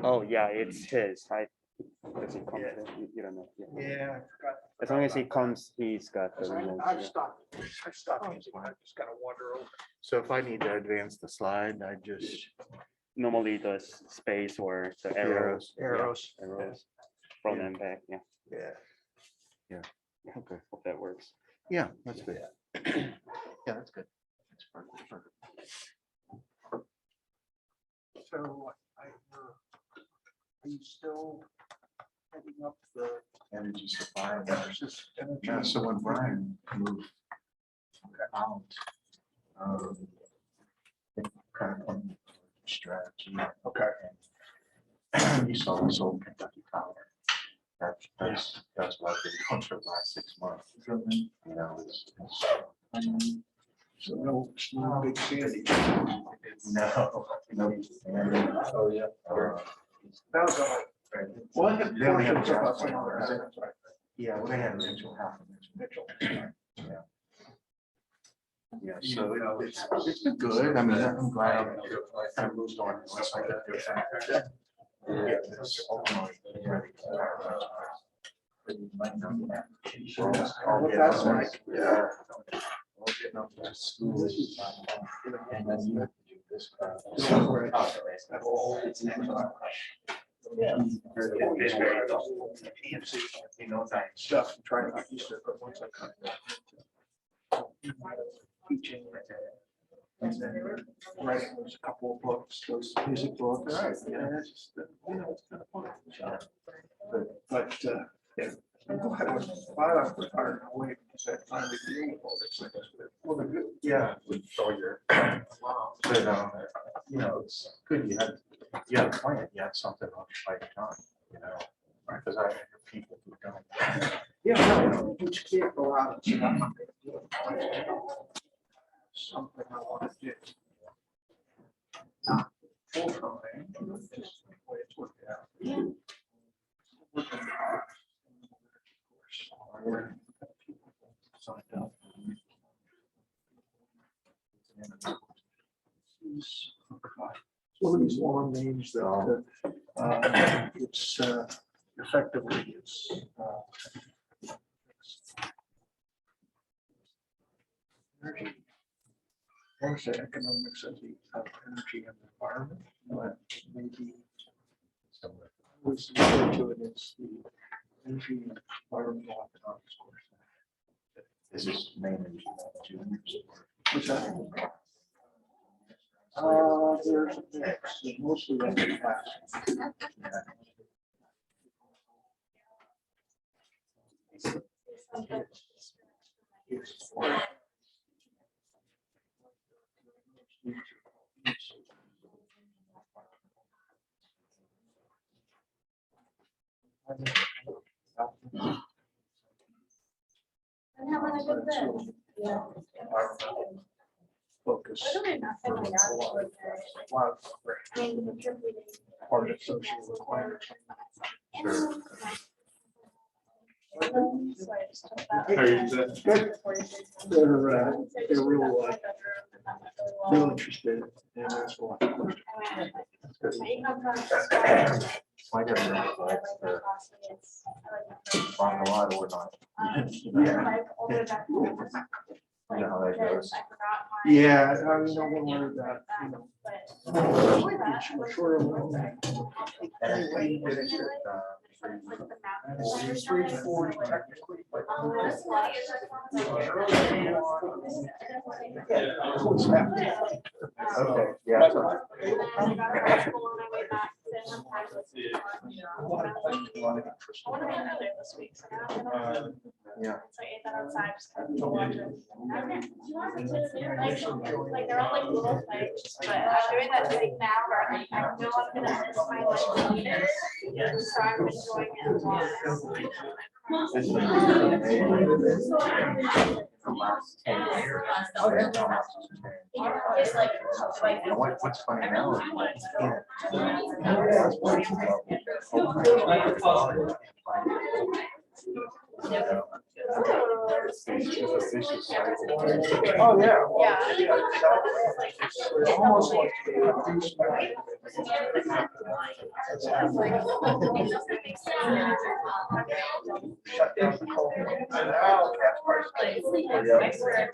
Oh yeah, it's his. Does he come? You don't know. Yeah. Yeah, I forgot. As long as he comes, he's got the remote. I stopped using it. I just gotta wander over. So if I need to advance the slide, I just, Normally the space or the arrows. Arrows. Yeah, arrows. Front and back. Yeah. Yeah. okay, Hope that works. yeah, that's good. Yeah, that's good. That's perfect. So are you still heading up the Energy supply. versus energy? Yeah, so when Brian moved out, kind of strategy. Okay. And you saw this old Kentucky Power. That's what I've been doing for the last 6 months. You know, So no big Sandy. no. Oh, yeah. That was all right. Well, I had They only have portions of just us one in hour. there. That's right. Yeah, well, they had Mitchell, half of Mitchell. Mitchell. Yeah, so it's been good. I mean, I'm glad I moved on. It's like a different. Yeah, it's ultimately ready to retire. But you might know that. What that's like. Yeah. All getting up to school. And then you have to do this crap. Stuff and trying to get used to it, but once I kind of teaching and then writing those couple of books, those music books. Yeah, it's just, it's kind of fun. But yeah, I'm glad I was retired away because I finally deal with all this. Well, the good, Yeah, with all your, but, you know, it's good, you had a plan, you had something on your time, you know, because I have people who don't. yeah, no, you just can't go out and say, I'm not gonna do it. Something I want to do. Not full time, just the way it's worked out. Working hard. Of course, signed up. One of these long names that it's effectively it's energy. I want to say economics of the energy and the environment, but maybe was referred to it as the energy and environmental economics course. This is mainly juniors. Which I there's a mix, mostly in the class. Focus. Part of social requirements. Good. They're real interested and there's a lot of questions. I got a lot or not. You know how that goes. Yeah, I mean, don't worry about, you know. Short of one. Anyway, it's 340 technically, but. What's happening? Okay, yeah. Yeah. Like they're all like little things, but I'm doing that thing now where I know I'm gonna miss my like leaders, so I'm enjoying it a lot. This is the last 10 years. It's like, What's funny now is it's just a vicious cycle. Oh, yeah. yeah. It's almost like. Shut down the coal. And now gas prices. He's graduating next semester.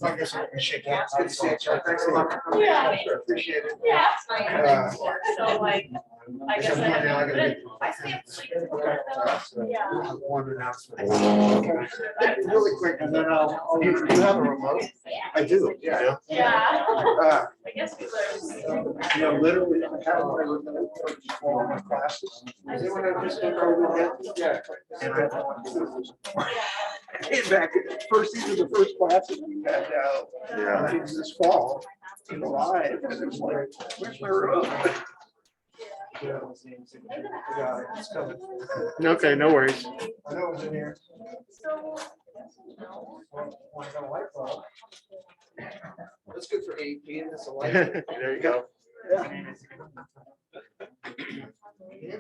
I guess I can shake hands. Good to see you, Chuck. Thanks a lot. Yeah. Appreciate it. Yeah. So like, I guess I Yeah, I gotta have. be- I stand sleep. Okay. Yeah. One announcement. Really quick, and then you have a remote? I do, yeah. Yeah. Uh, I guess we learned. You know, literally, I have my remote for all my classes. Does anyone have this in COVID yet? Yeah. And I came back, these are the first classes we had this fall, live, and it's like, where's my room? Yeah, it's coming. Okay, no worries. I know it's in here. So. That's good for AP and this light. There you go. Yeah. Hand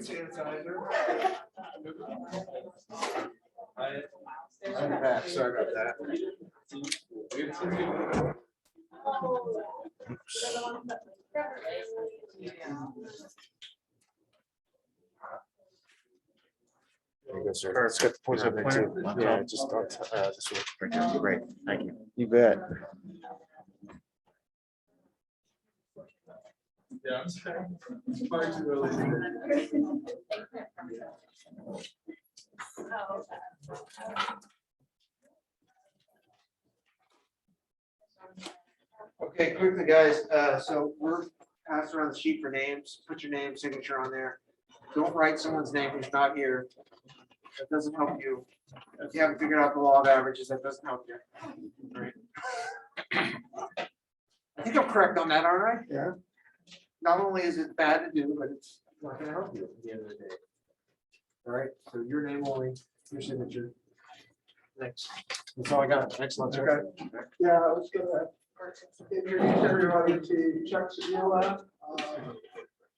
sanitizer. I'm back, sorry about that. There you go, sir. It's got the pointer on there too. Yeah, just on, this one. Right there. Great, thank you. You bet. Yeah, I'm sorry. It's far too early. Okay, quickly, guys, so we're passing around the sheet for names. Put your name, signature on there. Don't write someone's name who's not here. That doesn't help you. If you haven't figured out the law of averages, that doesn't help you. Right. I think I'm correct on that, aren't I? Yeah. Not only is it bad to do, but it's not gonna help you at the end of the day. All right, so your name only, your signature. Next. That's all I got. Excellent, sir. Okay. Yeah, I was gonna introduce everybody to Chuck Zebula.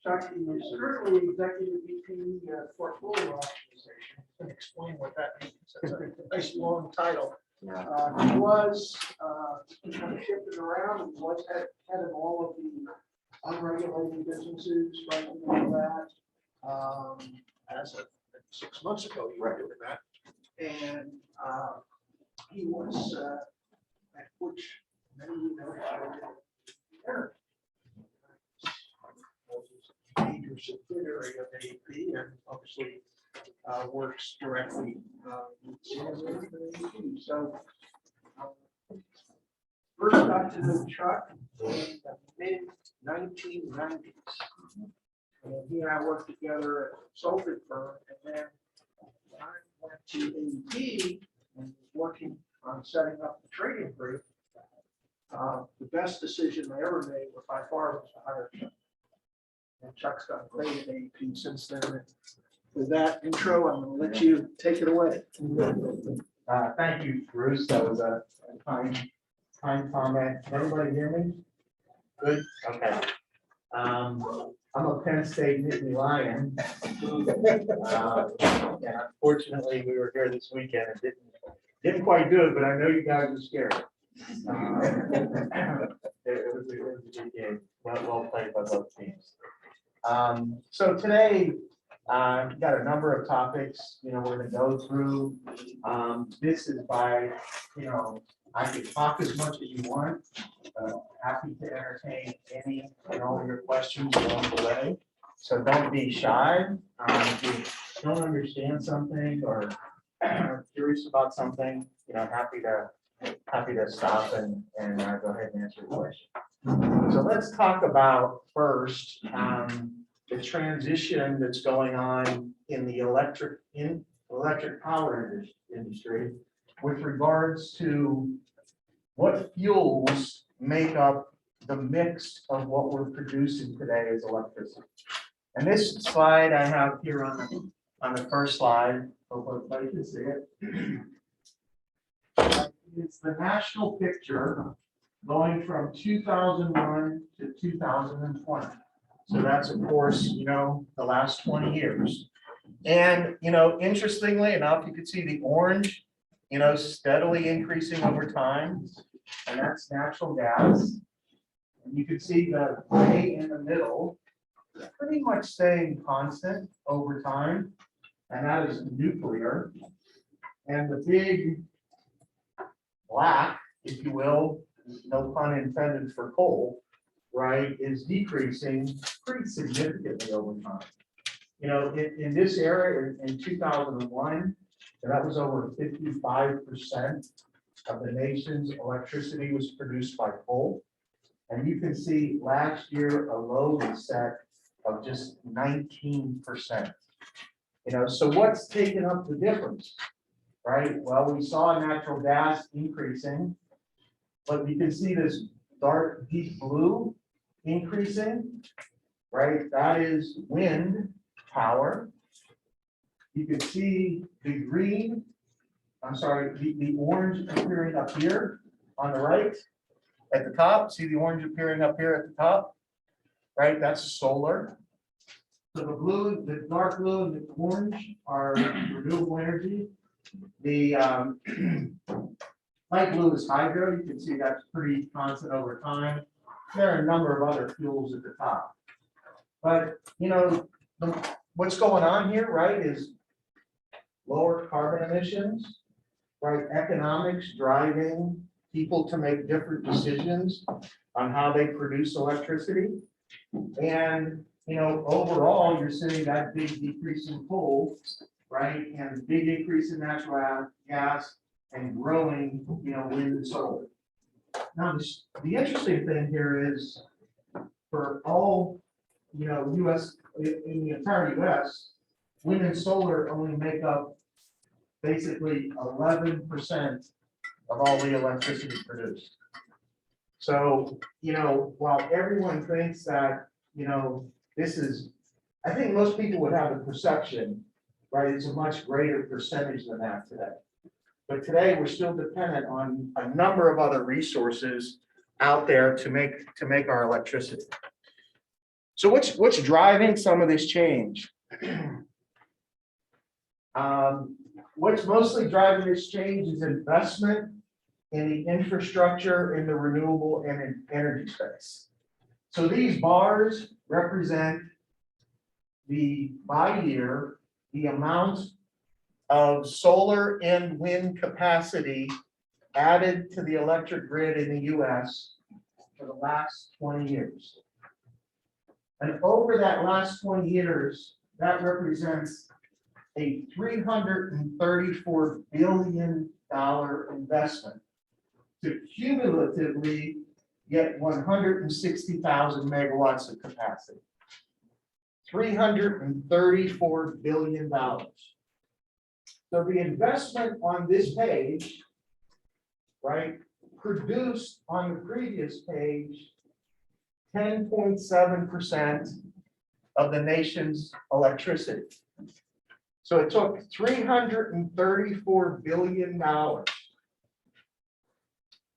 Chuck is currently executive VP portfolio optimization. And explain what that means. It's a nice long title. He was kind of shifted around and was head of all of the unregulated businesses right into that. As of 6 months ago, you were doing that. And he was at which many of you know, major subsidiary of AP and obviously works directly with AP. So first got to know Chuck in the mid-1990s. And he and I worked together at a consulting firm, and then I went to AED and was working on setting up the trading group. The best decision I ever made by far was to hire Chuck. And Chuck's got great at AEP since then. And with that intro, I'm going to let you take it away. Thank you, Bruce. That was a kind comment. Can everybody hear me? Good. Okay. I'm a Penn State Nittany Lion. And unfortunately, we were here this weekend and didn't quite do it, but I know you guys are scared. It was a good game. Well played by both teams. So today, we've got a number of topics, we're going to go through. This is by, I could talk as much as you want. Happy to entertain any and all of your questions along the way. So don't be shy. If you don't understand something or are curious about something, happy to stop and go ahead and answer your question. So let's talk about first the transition that's going on in the electric power industry with regards to what fuels make up the mix of what we're producing today is electricity. And this slide I have here on the first slide, hope everybody can see it. It's the national picture going from 2001 to 2020. So that's, of course, the last 20 years. And, interestingly enough, you can see the orange, steadily increasing over time. And that's natural gas. And you can see the gray in the middle pretty much staying constant over time. And that is nuclear. And the big black, if you will, no pun intended for coal, right, is decreasing pretty significantly over time. In this area in 2001, that was over 55% of the nation's electricity was produced by coal. And you can see last year a low was set of just 19%. So what's taking up the difference, right? Well, we saw natural gas increasing, but you can see this dark deep blue increasing, right? That is wind power. You can see the green, the orange appearing up here on the right at the top. See the orange appearing up here at the top, right? That's solar. So the blue, the dark blue and the orange are renewable energy. The light blue is hydro. You can see that's pretty constant over time. There are a number of other fuels at the top. But, what's going on here, right, is lower carbon emissions, right? Economics driving people to make different decisions on how they produce electricity. And, overall, you're seeing that big decrease in coal, right? And a big increase in natural gas and growing, wind and solar. Now, the interesting thing here is for all, US, in the entire US, wind and solar only make up basically 11% of all the electricity produced. So, while everyone thinks that, this is, I think most people would have the perception, right, it's a much greater percentage than that today. But today we're still dependent on a number of other resources out there to make our electricity. So what's driving some of this change? What's mostly driving this change is investment in the infrastructure in the renewable and energy space. So these bars represent by year the amount of solar and wind capacity added to the electric grid in the US for the last 20 years. And over that last 20 years, that represents a $334 billion investment to cumulatively get 160,000 megawatts of capacity. $334 billion. So the investment on this page, right, produced on the previous page 10.7% of the nation's electricity. So it took $334 billion,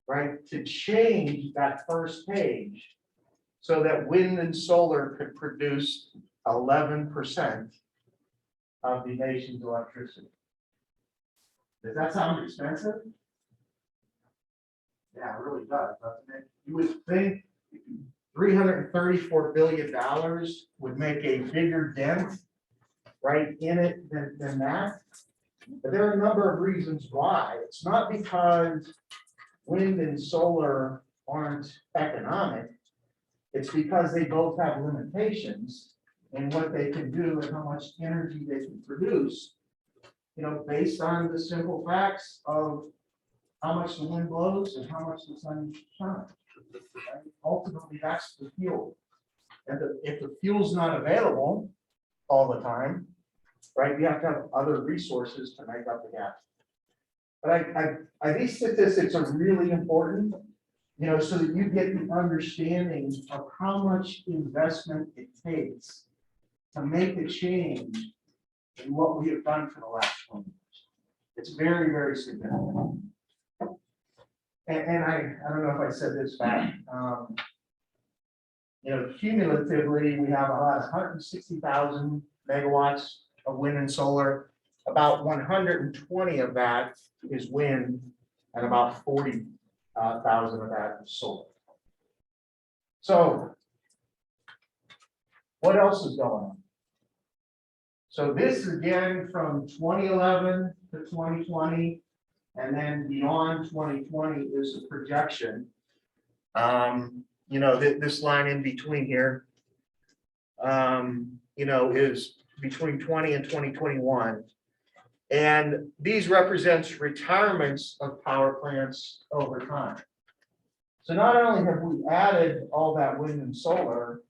right, to change that first page so that wind and solar could produce 11% of the nation's electricity. Does that sound expensive? Yeah, it really does, doesn't it? You would think $334 billion would make a bigger dent, right, in it than that. But there are a number of reasons why. It's not because wind and solar aren't economic. It's because they both have limitations in what they can do and how much energy they can produce, based on the simple facts of how much the wind blows and how much the sun shines. Right? Ultimately, that's the fuel. And if the fuel's not available all the time, right, you have to have other resources to make up the gap. But these statistics are really important so that you get the understanding of how much investment it takes to make a change in what we have done for the last 20 years. It's very, very significant. And I don't know if I said this back, cumulatively, we have about 160,000 megawatts of wind and solar. About 120 of that is wind, and about 40,000 of that is solar. So what else is going on? So this again from 2011 to 2020, and then beyond 2020 is a projection. This line in between here, is between 20 and 2021. And these represents retirements of power plants over time. So not only have we added all that wind and solar,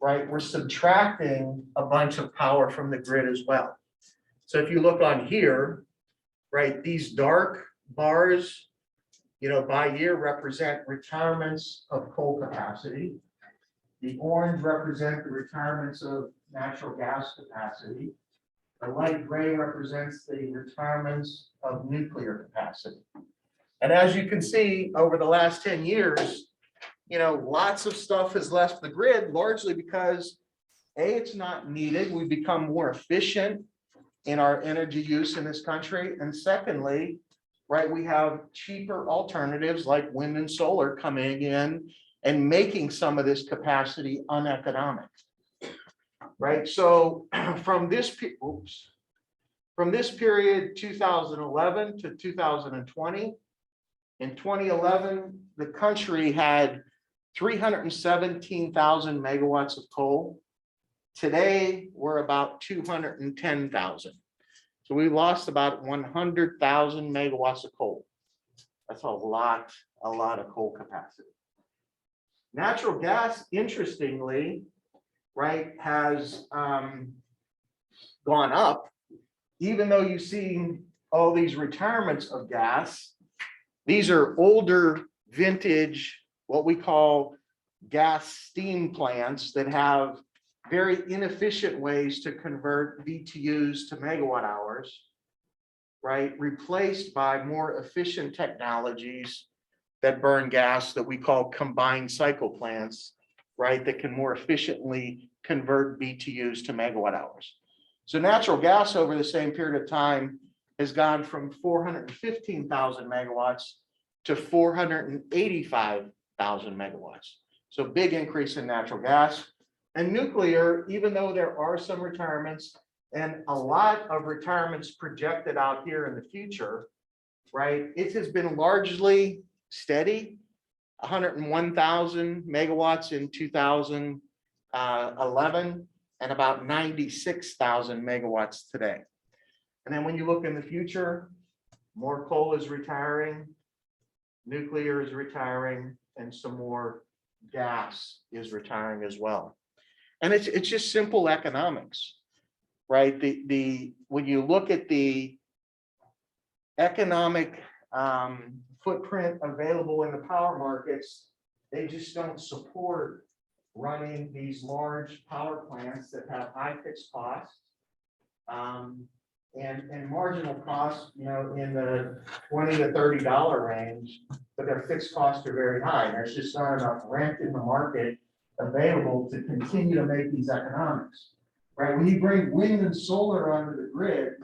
right, we're subtracting a bunch of power from the grid as well. So if you look on here, right, these dark bars, by year represent retirements of coal capacity. The orange represent the retirements of natural gas capacity. The light gray represents the retirements of nuclear capacity. And as you can see, over the last 10 years, lots of stuff has left the grid, largely because A, it's not needed. We've become more efficient in our energy use in this country. And secondly, right, we have cheaper alternatives like wind and solar coming in and making some of this capacity uneconomic. Right, so from this period, 2011 to 2020, in 2011, the country had 317,000 megawatts of coal. Today, we're about 210,000. So we lost about 100,000 megawatts of coal. That's a lot of coal capacity. Natural gas, interestingly, right, has gone up, even though you've seen all these retirements of gas. These are older vintage, what we call gas steam plants that have very inefficient ways to convert BTUs to megawatt hours, right, replaced by more efficient technologies that burn gas that we call combined cycle plants, right, that can more efficiently convert BTUs to megawatt hours. So natural gas over the same period of time has gone from 415,000 megawatts to 485,000 megawatts. So big increase in natural gas. And nuclear, even though there are some retirements and a lot of retirements projected out here in the future, right, it has been largely steady. 101,000 megawatts in 2011 and about 96,000 megawatts today. And then when you look in the future, more coal is retiring, nuclear is retiring, and some more gas is retiring as well. And it's just simple economics, right? When you look at the economic footprint available in the power markets, they just don't support running these large power plants that have high fixed costs and marginal costs, in the $20 to $30 range, but their fixed costs are very high. There's just not enough rent in the market available to continue to make these economics, right? When you bring wind and solar onto the grid,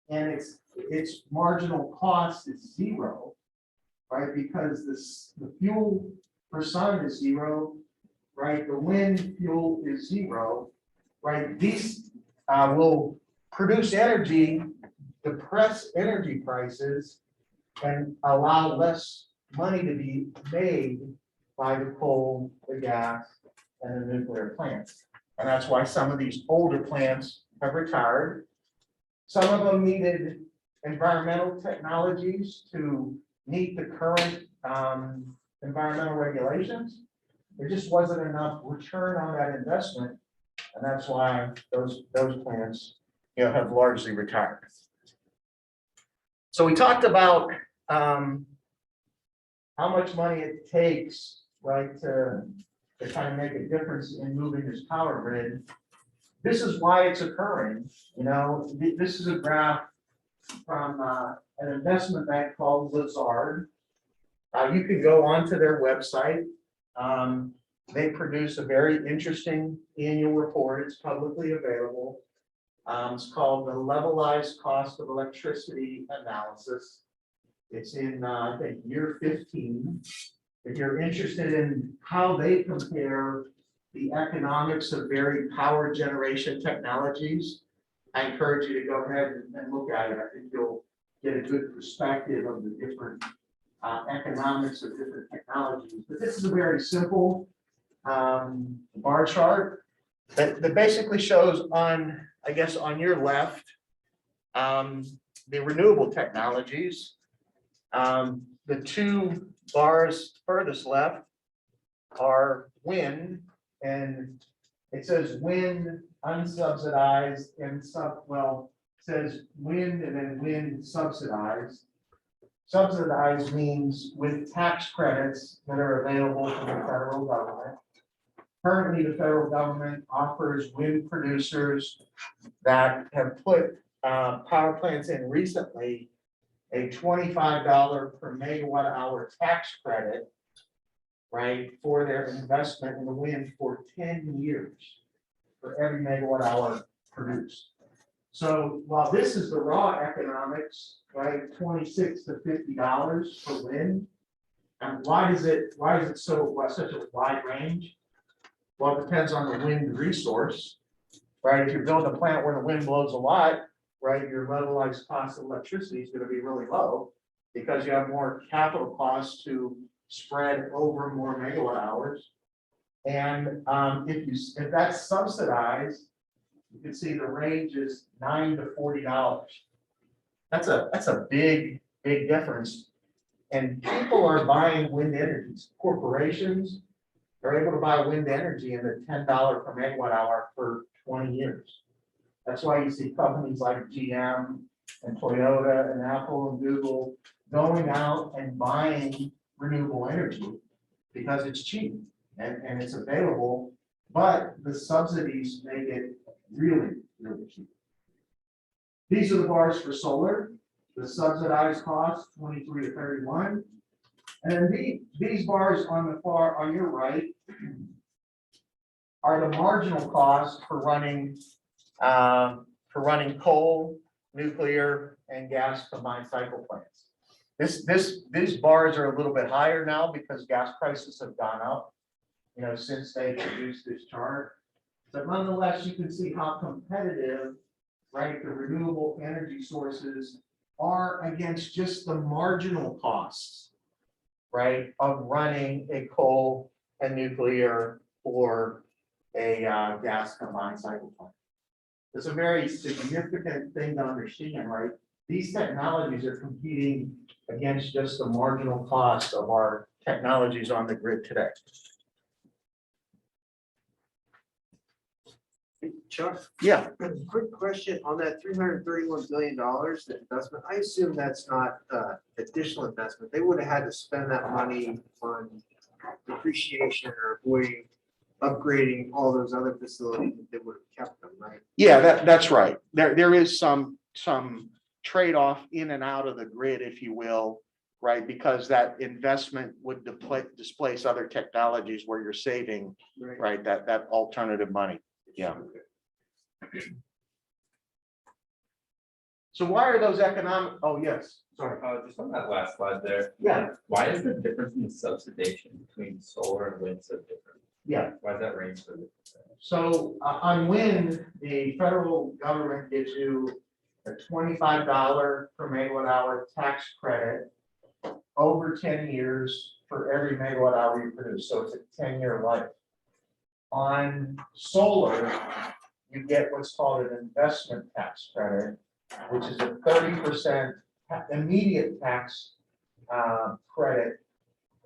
and its marginal cost is zero, right? Because the fuel per sun is zero, right? The wind fuel is zero, right? These will produce energy, depress energy prices, and allow less money to be made by the coal, the gas, and the nuclear plants. And that's why some of these older plants have retired. Some of them needed environmental technologies to meet the current environmental regulations. There just wasn't enough return on that investment, and that's why those plants, have largely retired. So we talked about how much money it takes, right, to kind of make a difference in moving this power grid. This is why it's occurring, you know, this is a graph from an investment bank called Lazard. You can go onto their website. They produce a very interesting annual report. It's publicly available. It's called the Levelized Cost of Electricity Analysis. It's in, I think, year 15. If you're interested in how they compare the economics of varied power generation technologies, I encourage you to go ahead and look at it. I think you'll get a good perspective of the different economics of different technologies. But this is a very simple bar chart that basically shows on, I guess, on your left, the renewable technologies. The two bars furthest left are wind, and it says wind unsubsidized and says wind and then wind subsidized. Subsidized means with tax credits that are available from the federal government. Currently, the federal government offers wind producers that have put power plants in recently a $25 per megawatt hour tax credit, right, for their investment in the wind for 10 years for every megawatt hour produced. So while this is the raw economics, right, $26 to $50 for wind, and why is it such a wide range? Well, it depends on the wind resource, right? If you're building a plant where the wind blows a lot, right, your levelized cost of electricity is going to be really low because you have more capital costs to spread over more megawatt hours. And if that's subsidized, you can see the range is $9 to $40. That's a big difference. And people are buying wind energy. Corporations are able to buy wind energy in the $10 per megawatt hour for 20 years. That's why you see companies like GM and Toyota and Apple and Google going out and buying renewable energy because it's cheap and it's available, but the subsidies make it really cheap. These are the bars for solar. The subsidized cost, 23 to 31. And these bars on your right are the marginal cost for running coal, nuclear, and gas combined cycle plants. These bars are a little bit higher now because gas prices have gone up, you know, since they introduced this chart. But nonetheless, you can see how competitive, right, the renewable energy sources are against just the marginal costs, right, of running a coal and nuclear or a gas combined cycle plant. It's a very significant thing to understand, right? These technologies are competing against just the marginal cost of our technologies on the grid today. Chuck, Yeah. quick question on that $331 billion investment. I assume that's not additional investment. They would have had to spend that money on depreciation or avoiding upgrading all those other facilities that they would have kept them, right? Yeah, that's right. There is some trade-off in and out of the grid, if you will, right? Because that investment would displace other technologies where you're saving, right? That alternative money. Yeah. So why are those economic? Oh, yes. Sorry. Just on that last slide there. Yeah. Why is the difference in the subsidization between solar and wind so different? Yeah. Why is that range so different? So on wind, the federal government gives you a $25 per megawatt hour tax credit over 10 years for every megawatt hour you produce. So it's a 10-year life. On solar, you get what's called an investment tax credit, which is a 30% immediate tax credit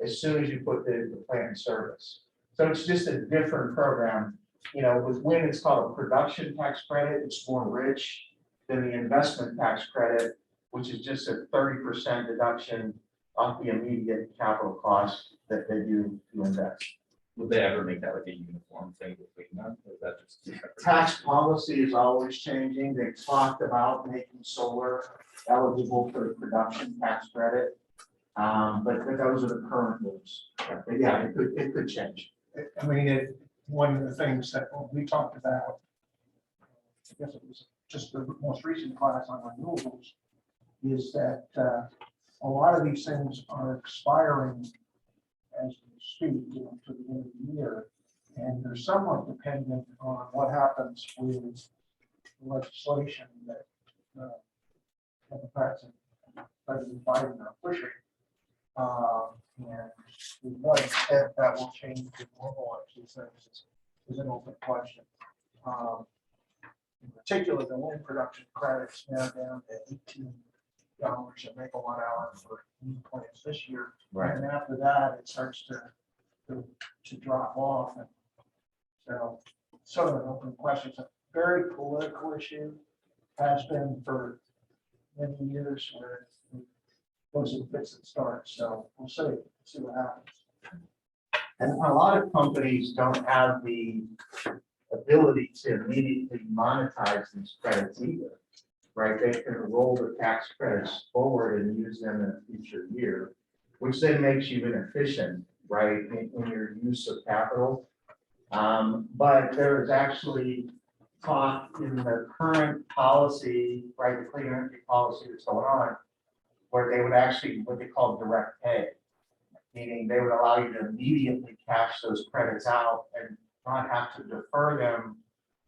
as soon as you put the plant in service. So it's just a different program. You know, with wind, it's called a production tax credit. It's more rich than the investment tax credit, which is just a 30% deduction off the immediate capital costs that they do to invest. Would they ever make that like a uniform thing between them? Or is that just two separate? Tax policy is always changing. They've talked about making solar eligible for the production tax credit. But those are the current rules. But yeah, it could change. I mean, one of the things that we talked about, I guess it was just the most recent class on renewables, is that a lot of these things are expiring as we speak, to the end of the year. And they're somewhat dependent on what happens with legislation that Democrats and President Biden are pushing. And to what extent that will change to normalize these things is an open question. In particular, the wind production credits now down to $18 a megawatt hour for new plants this year. Right. And after that, it starts to drop off. And so sort of an open question. It's a very political issue, has been for many years, where it goes in fits and starts. So we'll see what happens. And a lot of companies don't have the ability to immediately monetize these credits either, right? They can roll the tax credits forward and use them in a future year, which then makes you inefficient, right, in your use of capital. But there is actually talk in the current policy, right, the clean energy policy that's going on, where they would actually, what they call direct pay, meaning they would allow you to immediately cash those credits out and not have to defer them,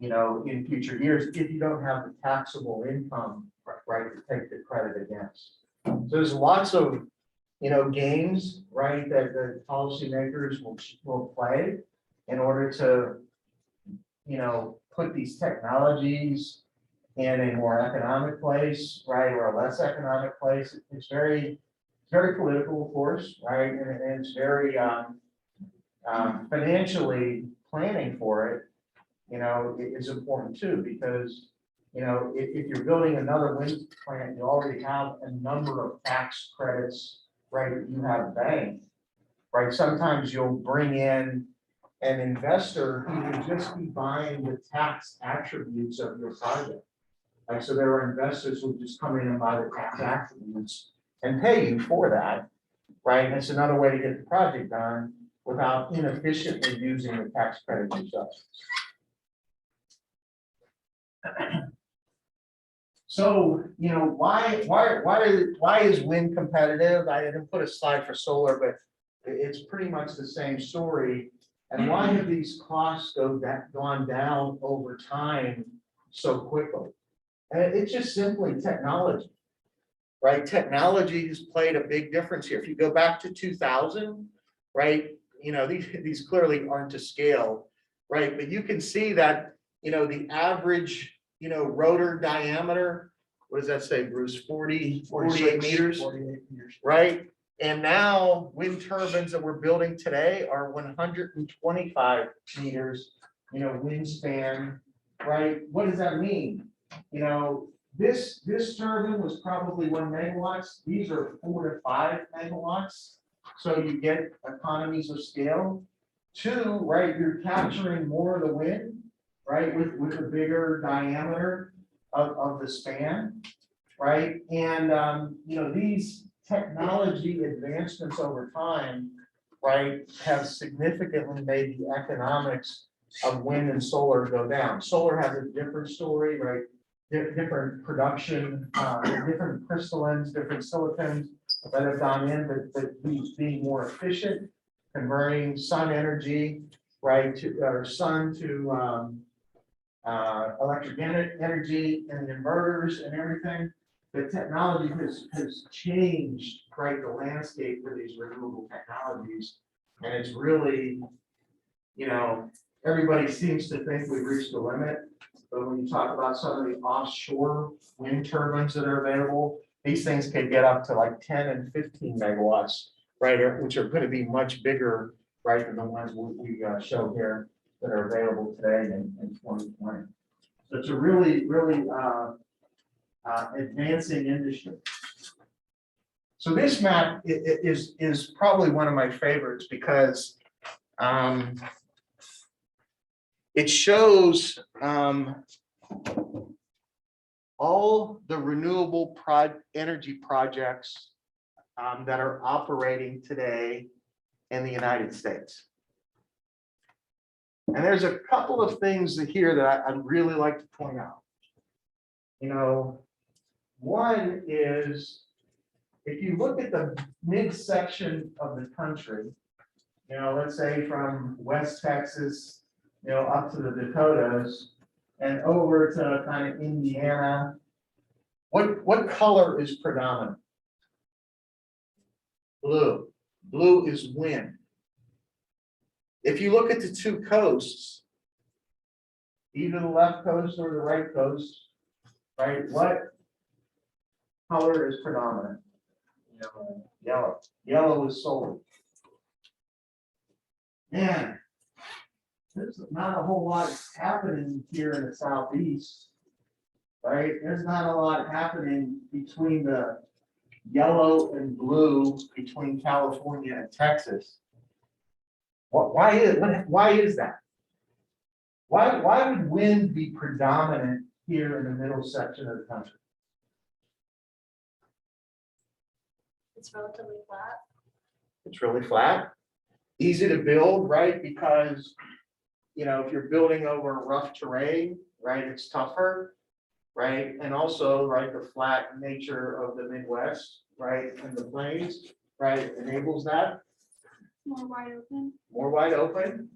in future years if you don't have the taxable income, right, to take the credit against. So there's lots of, games, right, that the policymakers will play in order to, put these technologies in a more economic place, right, or a less economic place. It's very political, of course, right, and it's very financially planning for it, is important too, because, if you're building another wind plant, you already have a number of tax credits, right, that you have banked, right? Sometimes you'll bring in an investor who can just be buying the tax attributes of your project. Like, so there are investors who just come in and buy the tax attributes and pay you for that, right? And it's another way to get the project done without inefficiently using the tax credit yourself. So, why is wind competitive? I didn't put a slide for solar, but it's pretty much the same story. And why have these costs gone down over time so quickly? And it's just simply technology, right? Technology has played a big difference here. If you go back to 2000, right, these clearly aren't to scale, right? But you can see that, the average, rotor diameter, what does that say, Bruce? 48 meters, 48 meters. right? And now wind turbines that we're building today are 125 meters, wingspan, right? What does that mean? This turbine was probably 1 megawatts. These are 4 to 5 megawatts. So you get economies of scale. 2, right, you're capturing more of the wind, right, with a bigger diameter of the span, right? And, these technology advancements over time, right, have significantly made the economics of wind and solar go down. Solar has a different story, right? Different production, different crystallines, different silicons that have gone in, but being more efficient, converting sun energy, right, or sun to electric energy and inverters and everything. The technology has changed, right, the landscape for these renewable technologies. And it's really, everybody seems to think we've reached the limit. But when you talk about some of the offshore wind turbines that are available, these things can get up to like 10 and 15 megawatts, right, which are going to be much bigger, right, than the ones we show here that are available today in 2020. So it's a really advancing industry. So this map is probably one of my favorites because it shows all the renewable energy projects that are operating today in the United States. And there's a couple of things here that I'd really like to point out. You know, one is, if you look at the midsection of the country, you know, let's say from West Texas, you know, up to the Dakotas and over to kind of Indiana, what color is predominant? Blue. Blue is wind. If you look at the two coasts, either the left coast or the right coast, right, what color is predominant? Yellow. Yellow is solar. Man, there's not a whole lot happening here in the southeast, right? There's not a lot happening between the yellow and blue between California and Texas. Why is that? Why would wind be predominant here in the middle section of the country? It's relatively flat. It's really flat, easy to build, right? Because, you know, if you're building over rough terrain, right, it's tougher, right? And also, right, the flat nature of the Midwest, right, and the plains, right, enables that. More wide open. More wide open.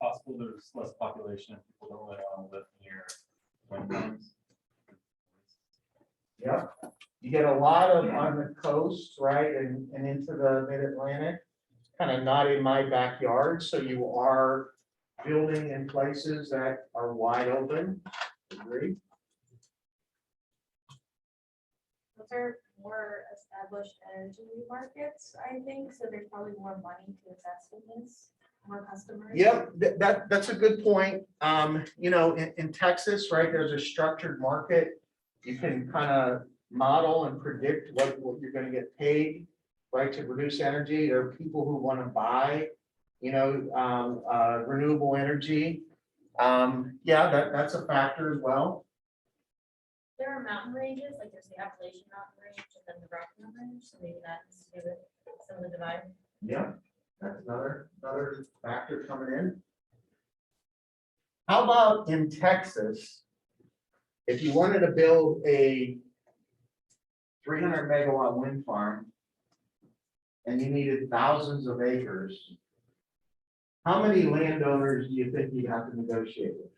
Possible there's less population and people don't really want to live near wind farms. Yeah. You get a lot of on the coast, right, and into the mid-Atlantic, kind of not in my backyard, so you are building in places that are wide open. Agree? Those are more established energy markets, I think, so there's probably more money to invest in this, more customers. Yep, that's a good point. You know, in Texas, right, there's a structured market. You can kind of model and predict what you're going to get paid, right, to produce energy. There are people who want to buy, you know, renewable energy. Yeah, that's a factor as well. There are mountain ranges, like there's the Appalachian Mountain Range and then the Rocky Mountain Range, so maybe that's to do with some of the divide. Yeah, that's another factor coming in. How about in Texas? If you wanted to build a 300 megawatt wind farm and you needed thousands of acres, how many landowners do you think you'd have to negotiate with?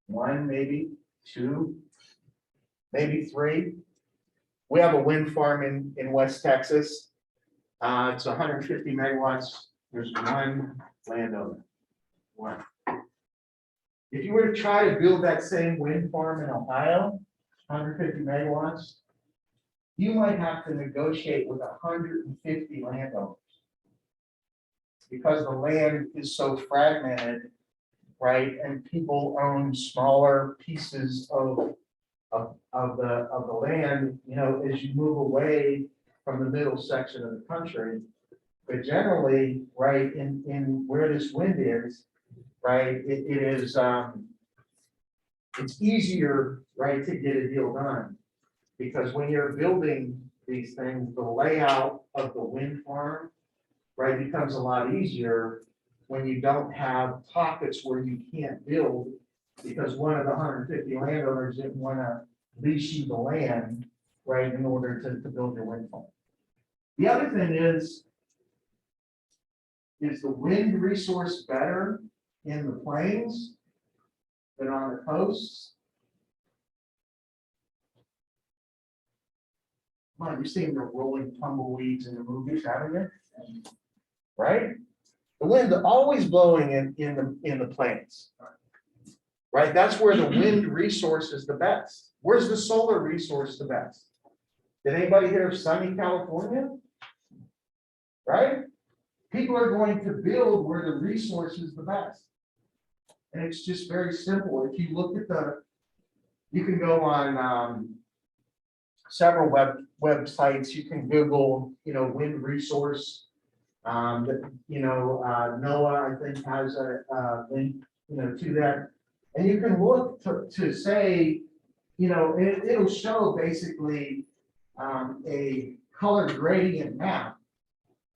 One, maybe two, maybe three. We have a wind farm in West Texas. It's 150 megawatts. There's one landowner. One. If you were to try to build that same wind farm in Ohio, 150 megawatts, you might have to negotiate with 150 landowners. Because the land is so fragmented, right? And people own smaller pieces of the land, you know, as you move away from the middle section of the country. But generally, right, in where this wind is, right, it is it's easier, right, to get a deal done. Because when you're building these things, the layout of the wind farm, right, becomes a lot easier when you don't have pockets where you can't build, because one of the 150 landowners didn't want to lease you the land, right, in order to build your wind farm. The other thing is the wind resource better in the plains than on the coasts? Come on, you've seen the rolling tumbleweeds in the movies, haven't you? Right? The wind always blowing in the plains. Right? That's where the wind resource is the best. Where's the solar resource the best? Did anybody hear of sunny California? Right? People are going to build where the resource is the best. And it's just very simple. If you look at you can go on several websites. You can Google, wind resource. NOAA, I think, has a link, to that. And you can look to say, it'll show basically a color gradient map,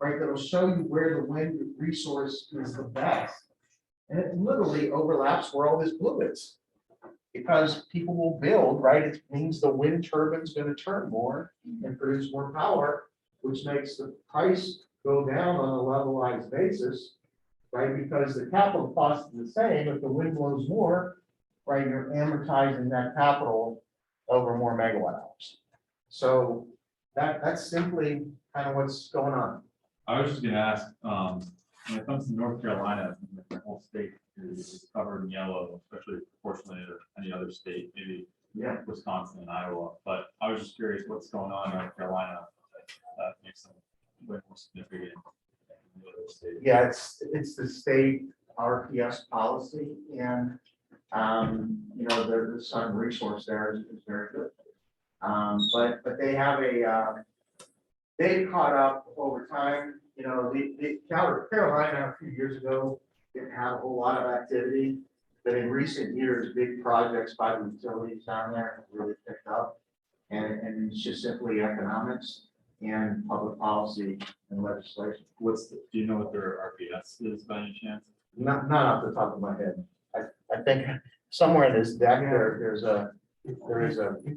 right? That'll show you where the wind resource is the best. And it literally overlaps where all this blue is. Because people will build, right? It means the wind turbine's going to turn more and produce more power, which makes the price go down on a levelized basis, right? Because the capital cost is the same. If the wind blows more, right, you're amortizing that capital over more megawatt hours. So that's simply kind of what's going on. I was just gonna ask, when it comes to North Carolina, the whole state is covered in yellow, especially proportionally to any other state, maybe Yeah. Wisconsin and Iowa. But I was just curious what's going on in North Carolina that makes them way more significant than the other states. Yeah, it's the state RPS policy, and the sun resource there is very good. But they have they've caught up over time. The Carolina a few years ago didn't have a whole lot of activity, but in recent years, big projects by the utilities down there have really picked up. And it's just simply economics and public policy and legislation. Do you know what their RPS is by any chance? Not off the top of my head. I think somewhere in this deck, there is a. If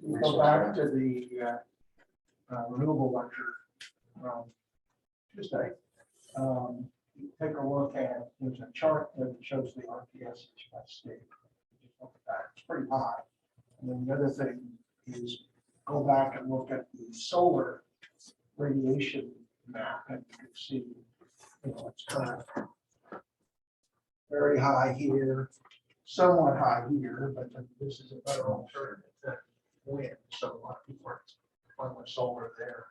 you go back to the renewable lecture Tuesday, take a look at, there's a chart that shows the RPS by state. Just look at that, it's pretty high. And then the other thing is go back and look at the solar radiation map, and you can see, it's kind of very high here, somewhat high here, but this is a better alternative than wind. So a lot of people are playing with solar there.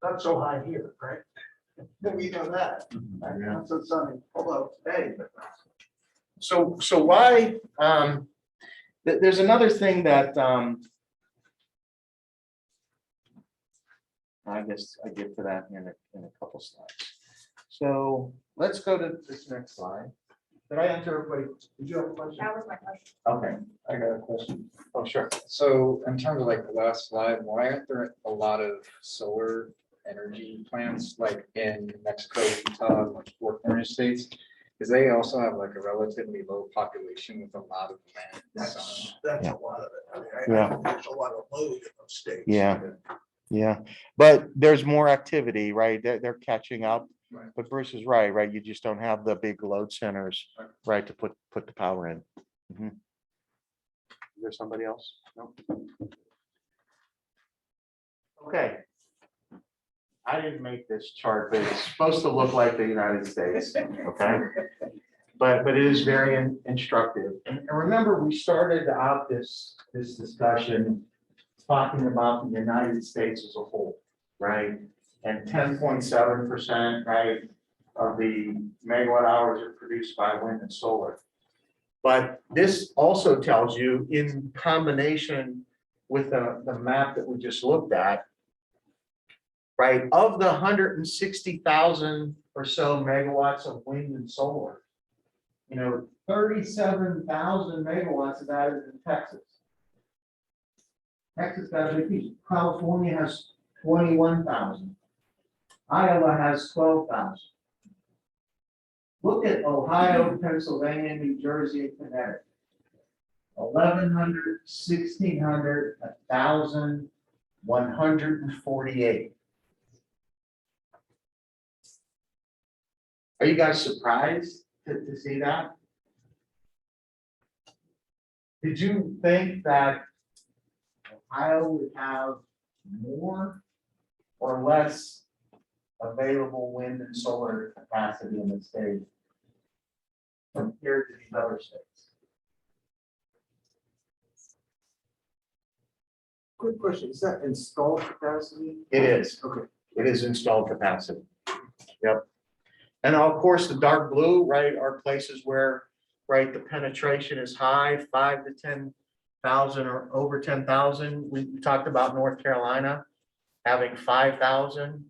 Not so high here, right? We know that. Not so sunny, although today, but. So why, there's another thing that, I guess I get to that in a couple slides. So let's go to this next slide. Did I answer everybody? Did you have a question? That was my question. Okay, I got a question. oh, sure. So in terms of like the last slide, why aren't there a lot of solar energy plants like in Mexico, Utah, like Four Corner states? Because they also have like a relatively low population with a lot of land. That's Yeah. a lot of it. I mean, Yeah. there's a lot of load in those states. Yeah, but there's more activity, right? They're catching up. Right. But Bruce is right, right? You just don't have the big load centers, right, to put the power in. Mhm. Is there somebody else? No. Okay. I didn't make this chart, but it's supposed to look like the United States, okay? But it is very instructive. And remember, we started out this discussion talking about the United States as a whole, right? And 10.7%, right, of the megawatt hours are produced by wind and solar. But this also tells you, in combination with the map that we just looked at, right, of the 160,000 or so megawatts of wind and solar, 37,000 megawatts of that is in Texas. Texas has a piece. California has 21,000. Iowa has 12,000. Look at Ohio, Pennsylvania, New Jersey, and Connecticut. 1,100, 1,600, 1,000, 148. Are you guys surprised to see that? Did you think that Ohio would have more or less available wind and solar capacity in the state compared to these other states? Quick question, is that installed capacity? It is. Okay. It is installed capacity. Yep. And of course, the dark blue, right, are places where, right, the penetration is high, 5 to 10 10,000 or over 10,000. We talked about North Carolina having 5,000,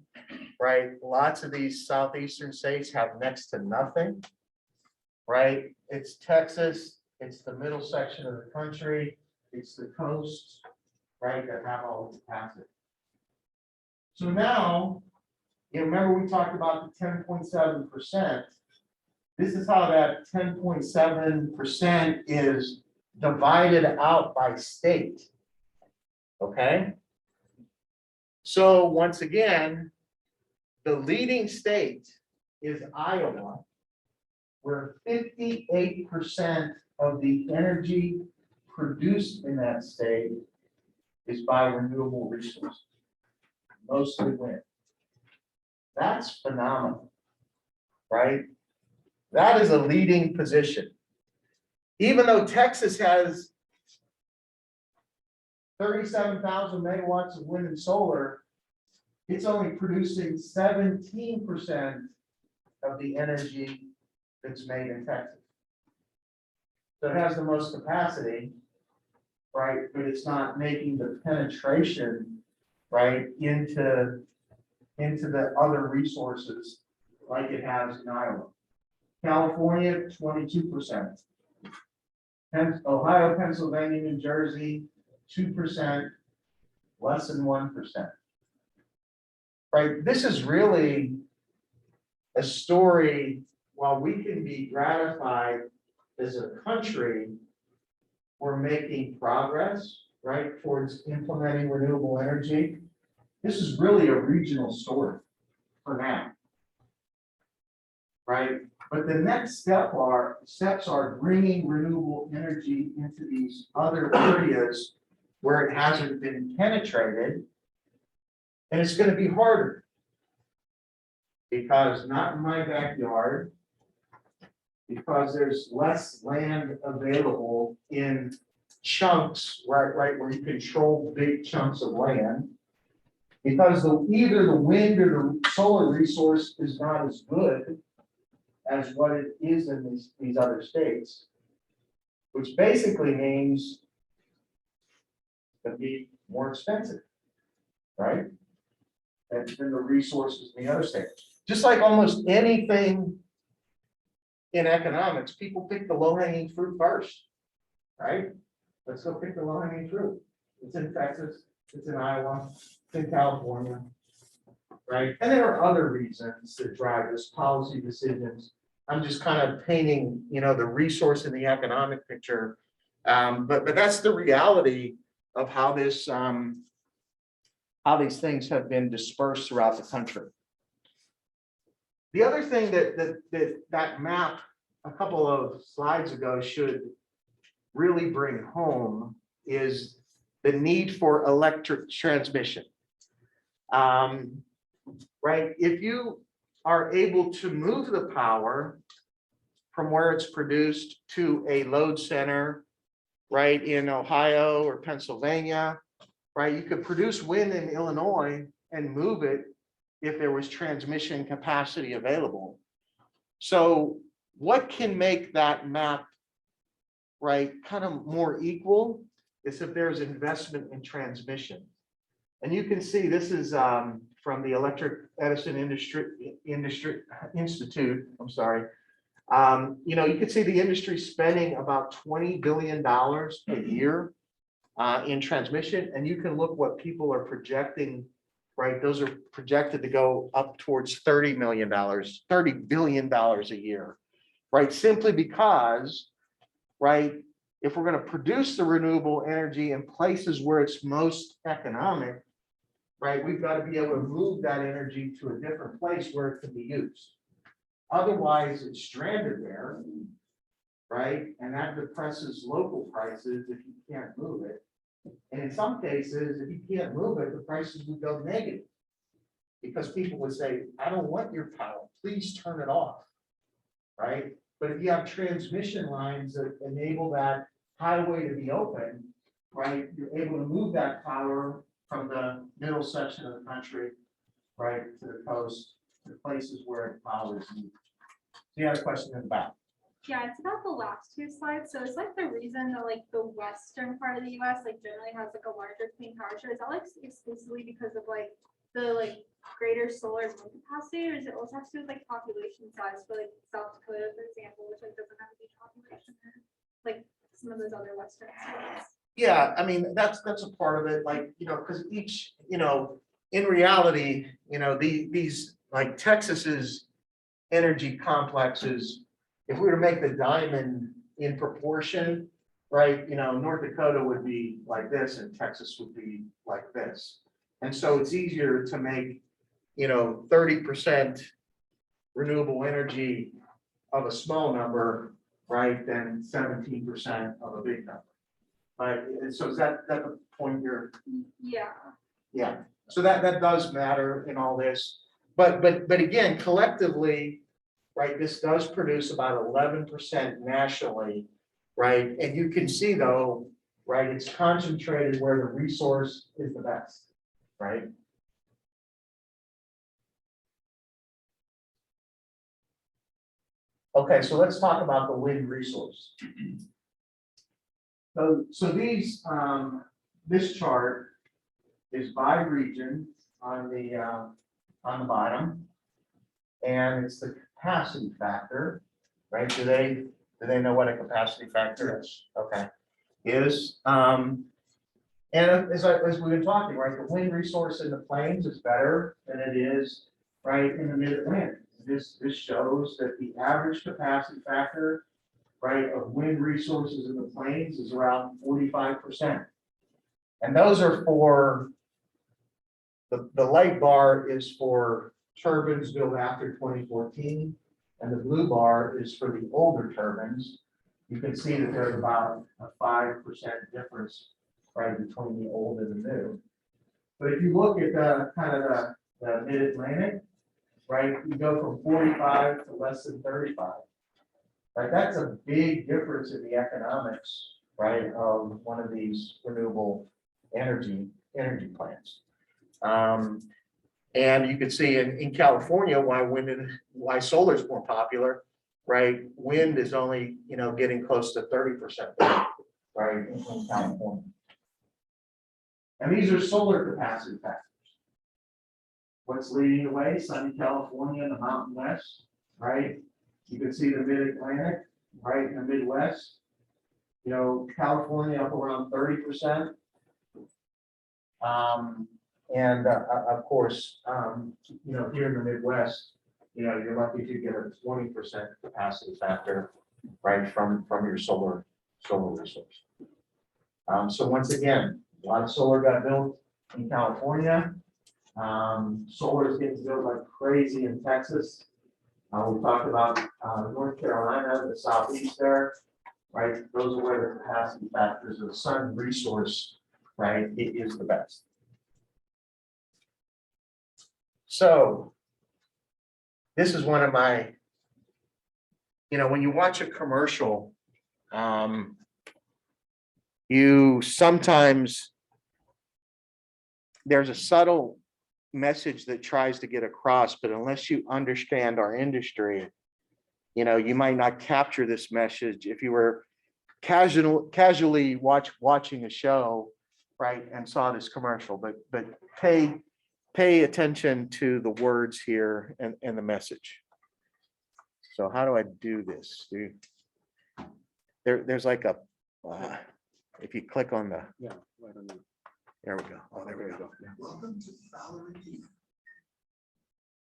right? Lots of these southeastern states have next to nothing, right? It's Texas, it's the middle section of the country, it's the coast, right, that have all the capacity. So now, you remember we talked about the 10.7%. This is how that 10.7% is divided out by state. Okay? So once again, the leading state is Iowa, where 58% of the energy produced in that state is by renewable resources, mostly wind. That's phenomenal, right? That is a leading position. Even though Texas has 37,000 megawatts of wind and solar, it's only producing 17% of the energy that's made in Texas. So it has the most capacity, right? But it's not making the penetration, right, into the other resources like it has in Iowa. California, 22%. Ohio, Pennsylvania, New Jersey, 2%, less than 1%. Right, this is really a story. While we can be gratified as a country, we're making progress, right, towards implementing renewable energy. This is really a regional story for now, right? But the next steps are bringing renewable energy into these other areas where it hasn't been penetrated. And it's going to be harder because not in my backyard, because there's less land available in chunks, right, where you control big chunks of land. Because either the wind or the solar resource is not as good as what it is in these other states, which basically means it's going to be more expensive, right? Than the resources in the other states. Just like almost anything in economics, people pick the low-hanging fruit first, right? Let's go pick the low-hanging fruit. It's in Texas, it's in Iowa, it's in California, right? And there are other reasons that drive this policy decisions. I'm just kind of painting, the resource in the economic picture. But that's the reality of how this, how these things have been dispersed throughout the country. The other thing that map a couple of slides ago should really bring home is the need for electric transmission. Right, if you are able to move the power from where it's produced to a load center, right, in Ohio or Pennsylvania, right, you could produce wind in Illinois and move it if there was transmission capacity available. So what can make that map, right, kind of more equal is if there's investment in transmission. And you can see this is from the Electric Edison Institute. I'm sorry. You can see the industry spending about $20 billion a year in transmission, and you can look what people are projecting, right? Those are projected to go up towards $30 billion a year, right? Simply because, right, if we're going to produce the renewable energy in places where it's most economic, right, we've got to be able to move that energy to a different place where it can be used. Otherwise, it's stranded there, right? And that depresses local prices if you can't move it. And in some cases, if you can't move it, the prices would go negative because people would say, I don't want your power, please turn it off, right? But if you have transmission lines that enable that highway to be open, right, you're able to move that power from the middle section of the country, right, to the coast, to places where power is needed. So you had a question in the back. Yeah, it's about the last two slides. So it's like the reason that like the western part of the US like generally has like a larger clean power share. Is that like exclusively because of like the like greater solar and wind capacity, or is it also have to do with like population size for like South Dakota, for example, which like doesn't have a huge population there, like some of those other western states? Yeah, I mean, that's a part of it, like, because each, in reality, these, like Texas's energy complexes, if we were to make the diamond in proportion, right, North Dakota would be like this and Texas would be like this. And so it's easier to make, 30% renewable energy of a small number, right, than 17% of a big number. Right, and so is that the point here? Yeah. Yeah, so that does matter in all this, but again, collectively, right, this does produce about 11% nationally, right? And you can see though, right, it's concentrated where the resource is the best, right? Okay, so let's talk about the wind resource. So these, this chart is by region on the bottom. And it's the capacity factor, right? Do they know what a capacity factor is? Okay. Is, and as we've been talking, right, the wind resource in the plains is better than it is, right, in the mid-Atlantic. This shows that the average capacity factor, right, of wind resources in the plains is around 45%. And those are for, the light bar is for turbines built after 2014, and the blue bar is for the older turbines. You can see that there's about a 5% difference, right, between the old and the new. But if you look at the kind of the mid-Atlantic, right, you go from 45 to less than 35. Right, that's a big difference in the economics, right, of one of these renewable energy plants. And you can see in California why solar is more popular, right? Wind is only, getting close to 30%, right, in California. And these are solar capacity factors. What's leading the way? Sunny California and the Mountain West, right? You can see the mid-Atlantic, right, in the Midwest. California up around 30%. And of course, here in the Midwest, you're lucky to get a 20% capacity factor, right, from your solar resource. So once again, a lot of solar got built in California. Solar is getting built like crazy in Texas. We talked about North Carolina, the southeast there, right? Those are where the capacity factors of the sun resource, right, it is the best. So this is one of my, when you watch a commercial, you sometimes, there's a subtle message that tries to get across, but unless you understand our industry, you might not capture this message if you were casually watching a show, right, and saw this commercial, but pay attention to the words here and the message. So how do I do this? There's like a, if you click on the, there we go. Oh, there we go. Welcome to Fowler and Newman,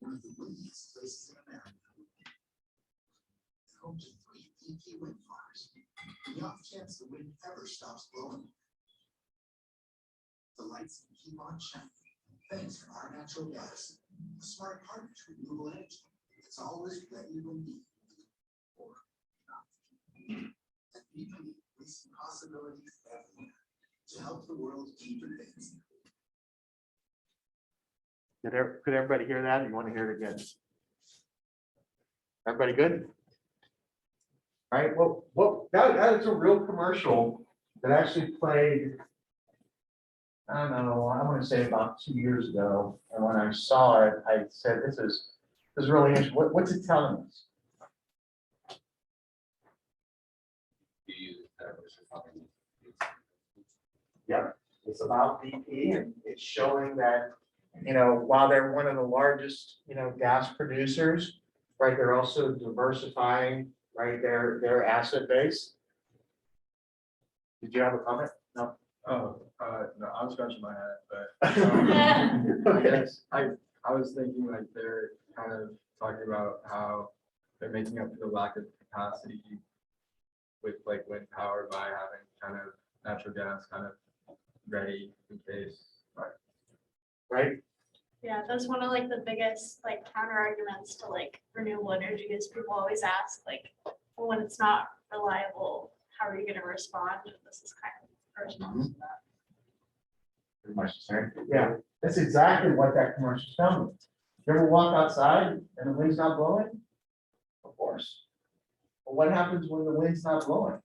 one of the windiest places in America. Home to 3 peaky wind farms. The off chance the wind ever stops blowing, the lights can keep on shining. Thanks to our natural gas, a smart partner to renewable energy. It's always ready when needed, or not. At BP, we see possibilities everywhere to help the world keep advancing. Could everybody hear that? You want to hear it again? Everybody good? All right, well, that is a real commercial that actually played, I don't know, I want to say about 2 years ago. And when I saw it, I said, this is really interesting. What's it telling us? Yep, it's about BP and it's showing that, while they're one of the largest, gas producers, right, they're also diversifying, right, their asset base. Did you have a comment? No. Oh, no, I was scratching my head, but I guess I was thinking like they're kind of talking about how they're making up for the lack of capacity with like wind power by having kind of natural gas kind of ready in case. Right? Yeah, that's one of like the biggest like counter arguments to like renewable energy is people always ask like, well, when it's not reliable, how are you gonna respond? And this is kind of a response to that. Pretty much the same. Yeah, that's exactly what that commercial's telling me. You ever walk outside and the wind's not blowing? Of course. But what happens when the wind's not blowing?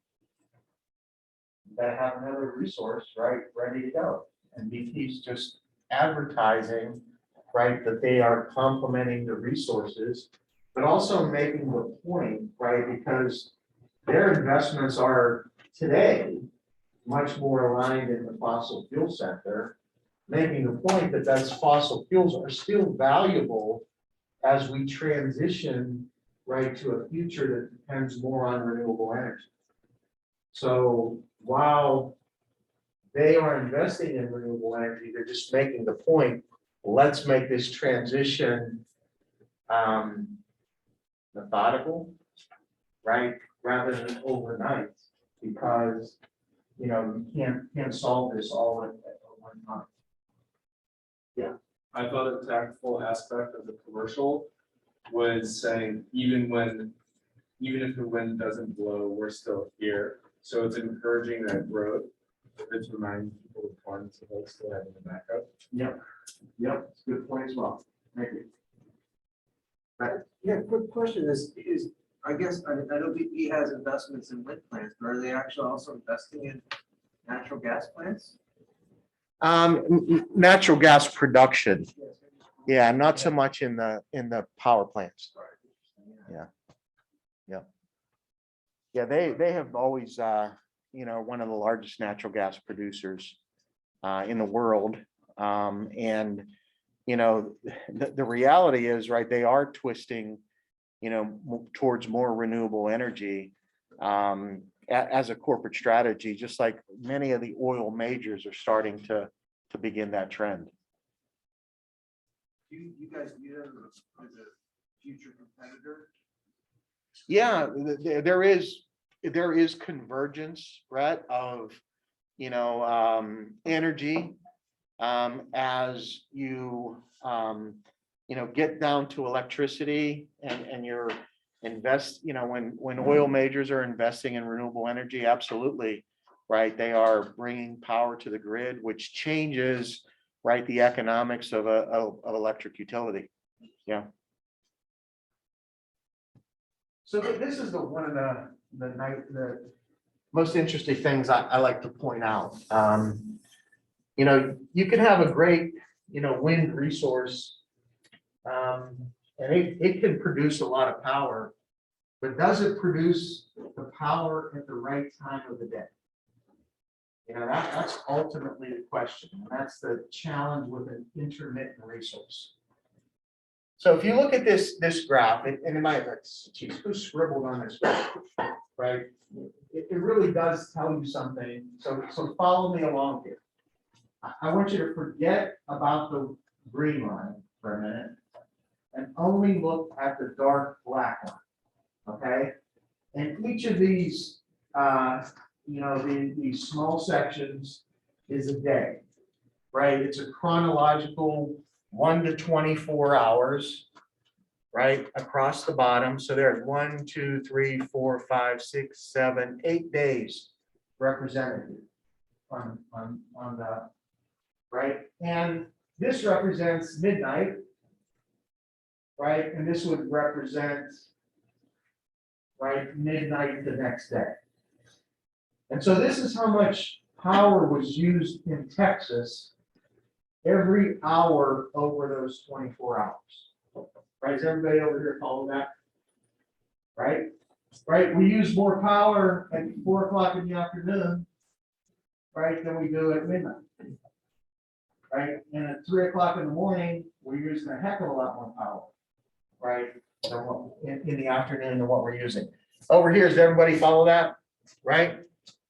You gotta have another resource, right, ready to go. And BP's just advertising, right, that they are complementing the resources, but also making the point, right, because their investments are today much more aligned in the fossil fuel sector, making the point that those fossil fuels are still valuable as we transition, right, to a future that depends more on renewable energy. So while they are investing in renewable energy, they're just making the point, let's make this transition methodical, right, rather than overnight, because you can't solve this all at one time. I thought a tactful aspect of the commercial was saying even if the wind doesn't blow, we're still here. So it's encouraging that growth. It's reminding people of funds so they'll still having the backup. Yep, it's a good point as well. Thank you. Yeah, quick question is, I guess, I know BP has investments in wind plants, but are they actually also investing in natural gas plants? Natural gas production. Yeah, not so much in the power plants. Yeah, they have always, one of the largest natural gas producers in the world. And, the reality is, right, they are twisting, towards more renewable energy as a corporate strategy, just like many of the oil majors are starting to begin that trend. You guys view them as a future competitor? Yeah, there is convergence, Brett, of, energy as you, get down to electricity and you're invest, when oil majors are investing in renewable energy, absolutely, right? They are bringing power to the grid, which changes, right, the economics of electric utility. Yeah. So this is one of the most interesting things I like to point out. You can have a great, wind resource, and it can produce a lot of power, but does it produce the power at the right time of the day? That's ultimately the question. And that's the challenge with an intermittent resource. So if you look at this graph, and it might, geez, who scribbled on this graph, right? It really does tell you something. So follow me along here. I want you to forget about the green line for a minute and only look at the dark black line, okay? And each of these, these small sections is a day, right? It's a chronological 1 to 24 hours, right, across the bottom. So there's 1, 2, 3, 4, 5, 6, 7, 8 days represented on the right. And this represents midnight, right? And this would represent, right, midnight the next day. And so this is how much power was used in Texas every hour over those 24 hours. Right? Is everybody over here follow that? Right? Right? We use more power at 4 o'clock in the afternoon right, than we do at midnight. Right, and at 3 o'clock in the morning, we're using a heck of a lot more power, right, than what, in the afternoon than what we're using. Over here, does everybody follow that? Right,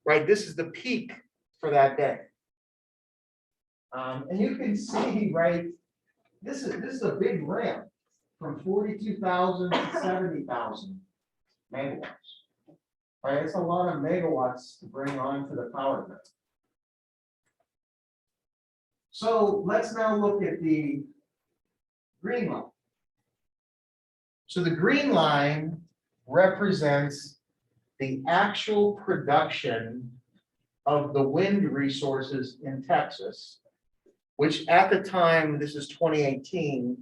right, this is the peak for that day. And you can see, right, this is a big ramp from 42,000 to 70,000 megawatts. Right, it's a lot of megawatts to bring onto the power grid. So let's now look at the green line. So the green line represents the actual production of the wind resources in Texas, which at the time, this is 2018,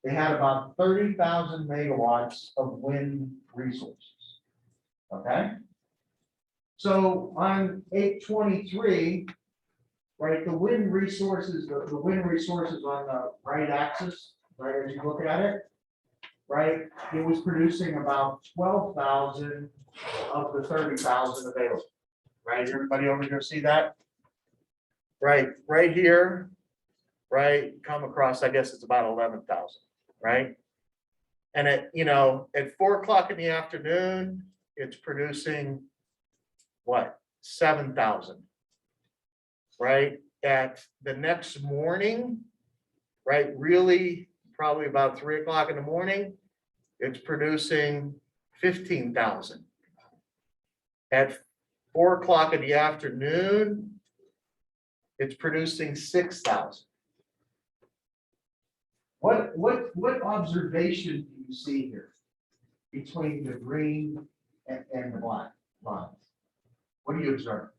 they had about 30,000 megawatts of wind resources. Okay? So on 8/23, right, the wind resources, the wind resources on the right axis, right, as you look at it, right, it was producing about 12,000 of the 30,000 available. Right, everybody over here see that? Right, right here, right, come across, I guess it's about 11,000, right? And at, at 4 o'clock in the afternoon, it's producing what, 7,000, right? At the next morning, right, really probably about 3 o'clock in the morning, it's producing 15,000. At 4 o'clock in the afternoon, it's producing 6,000. What observation do you see here between the green and the black lines? What do you observe?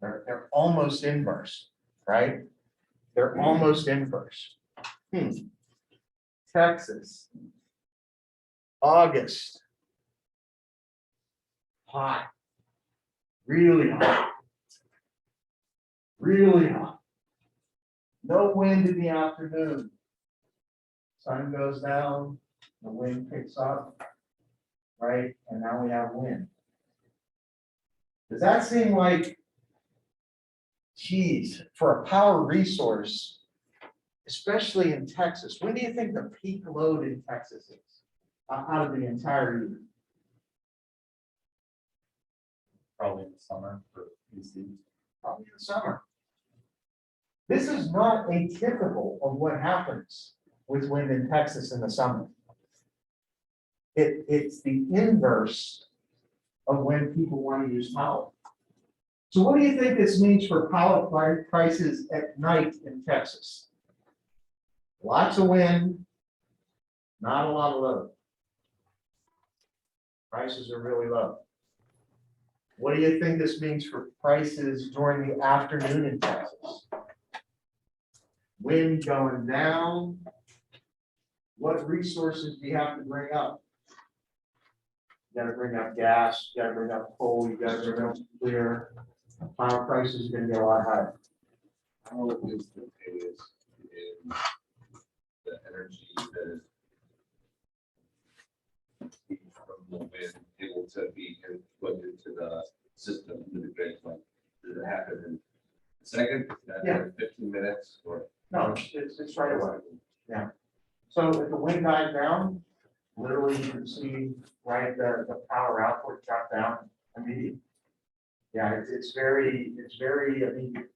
They're almost inverse, right? They're almost inverse. Texas, August, hot, really hot, really hot. No wind in the afternoon. Sun goes down, the wind picks up, right? And now we have wind. Does that seem like, geez, for a power resource, especially in Texas, when do you think the peak load in Texas is out of the entire year? Probably in the summer for PC. Probably in the summer. This is not atypical of what happens with wind in Texas in the summer. It's the inverse of when people want to use power. So what do you think this means for power prices at night in Texas? Lots of wind, not a lot of load. Prices are really low. What do you think this means for prices during the afternoon in Texas? Wind going down. What resources do you have to bring up? You gotta bring up gas, you gotta bring up coal, you gotta bring up clear. Power prices are gonna get a lot higher. How is the is in the energy that is from the wind able to be put into the system in the grid? Like, does it happen in a second? Yeah. 15 minutes or? No, it's right away. Yeah. So if the wind dies down, literally you can see, right, the power output drop down immediately. Yeah, it's very immediate.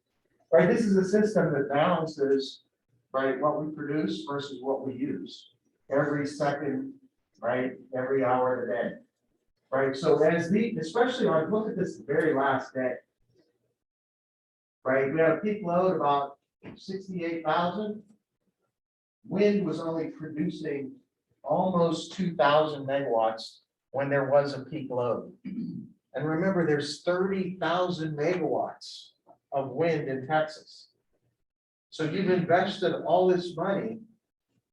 Right, this is a system that balances, right, what we produce versus what we use every second, right, every hour of the day. Right, so especially on, look at this very last day. Right, we have a peak load about 68,000. Wind was only producing almost 2,000 megawatts when there was a peak load. And remember, there's 30,000 megawatts of wind in Texas. So you've invested all this money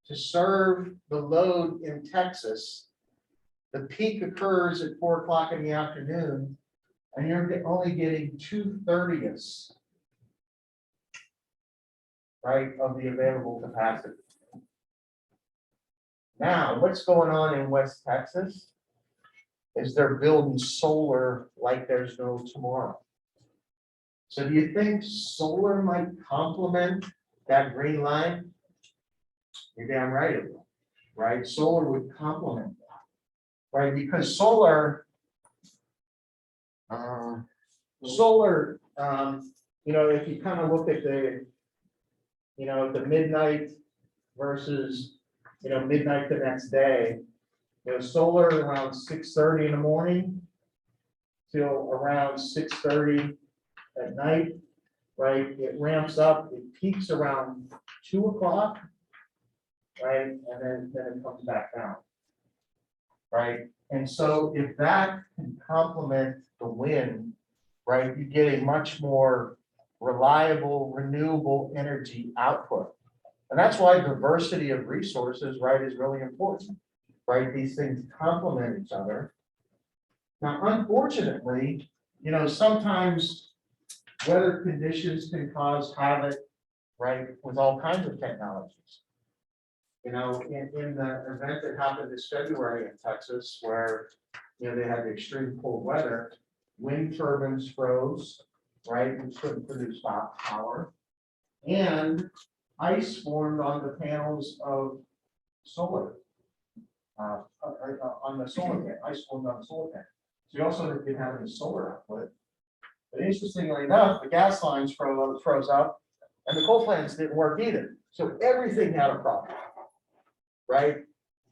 to serve the load in Texas. The peak occurs at 4 o'clock in the afternoon, and you're only getting 2/30, right, of the available capacity. Now, what's going on in West Texas? is they're building solar like there's no tomorrow. So do you think solar might complement that green line? You're damn right it will, right? Solar would complement that, right? Because solar, if you kind of look at the, the midnight versus, midnight the next day, solar around 6:30 in the morning till around 6:30 at night, right? It ramps up, it peaks around 2 o'clock, right? And then it comes back down, right? And so if that can complement the wind, right, you get a much more reliable, renewable energy output. And that's why diversity of resources, right, is really important, right? These things complement each other. Now, unfortunately, sometimes weather conditions can cause havoc, right, with all kinds of technologies. In the event that happened this February in Texas, where, they had the extreme cold weather, wind turbines froze, right, which couldn't produce power, and ice formed on the panels of solar. On the solar panel, ice formed on the solar panel. So you also didn't have any solar output. But interestingly enough, the gas lines froze up, and the coal plants didn't work either. So everything had a problem, right?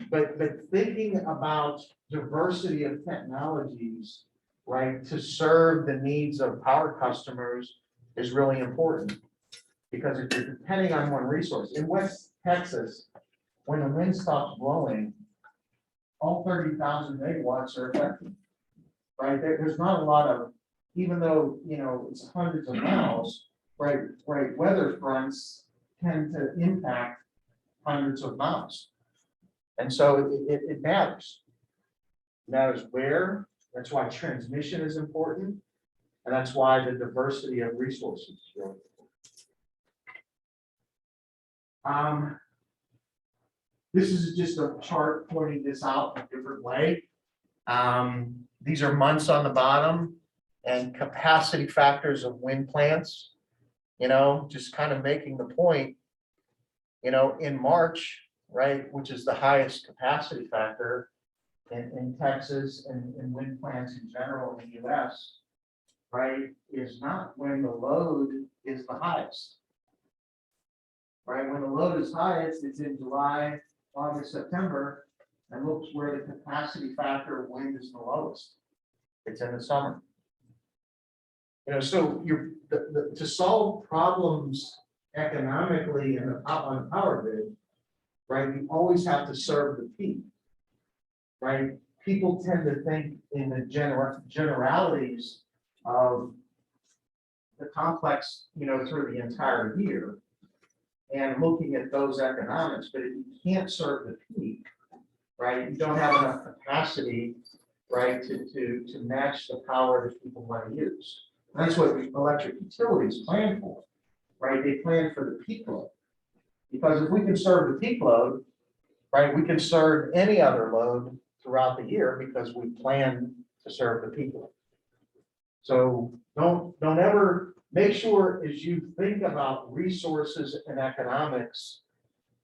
But thinking about diversity of technologies, right, to serve the needs of power customers is really important. Because if you're depending on one resource, in West Texas, when the wind stops blowing, all 30,000 megawatts are affected, right? There's not a lot of, even though, it's hundreds of miles, right, weather fronts tend to impact hundreds of miles. And so it matters. It matters where, that's why transmission is important. And that's why the diversity of resources is really important. This is just a chart pointing this out in a different way. These are months on the bottom and capacity factors of wind plants, just kind of making the point, in March, right, which is the highest capacity factor in Texas and in wind plants in general in the US, right, is not when the load is the highest. Right, when the load is highest, it's in July, August, September, and looks where the capacity factor of wind is the lowest. It's in the summer. So to solve problems economically on the power grid, right, you always have to serve the peak, right? People tend to think in the generalities of the complex, through the entire year, and looking at those economics, but if you can't serve the peak, right, you don't have enough capacity, right, to match the power that people want to use. That's what electric utilities plan for, right? They plan for the peak load. Because if we can serve the peak load, right, we can serve any other load throughout the year because we plan to serve the peak load. So don't ever, make sure as you think about resources and economics,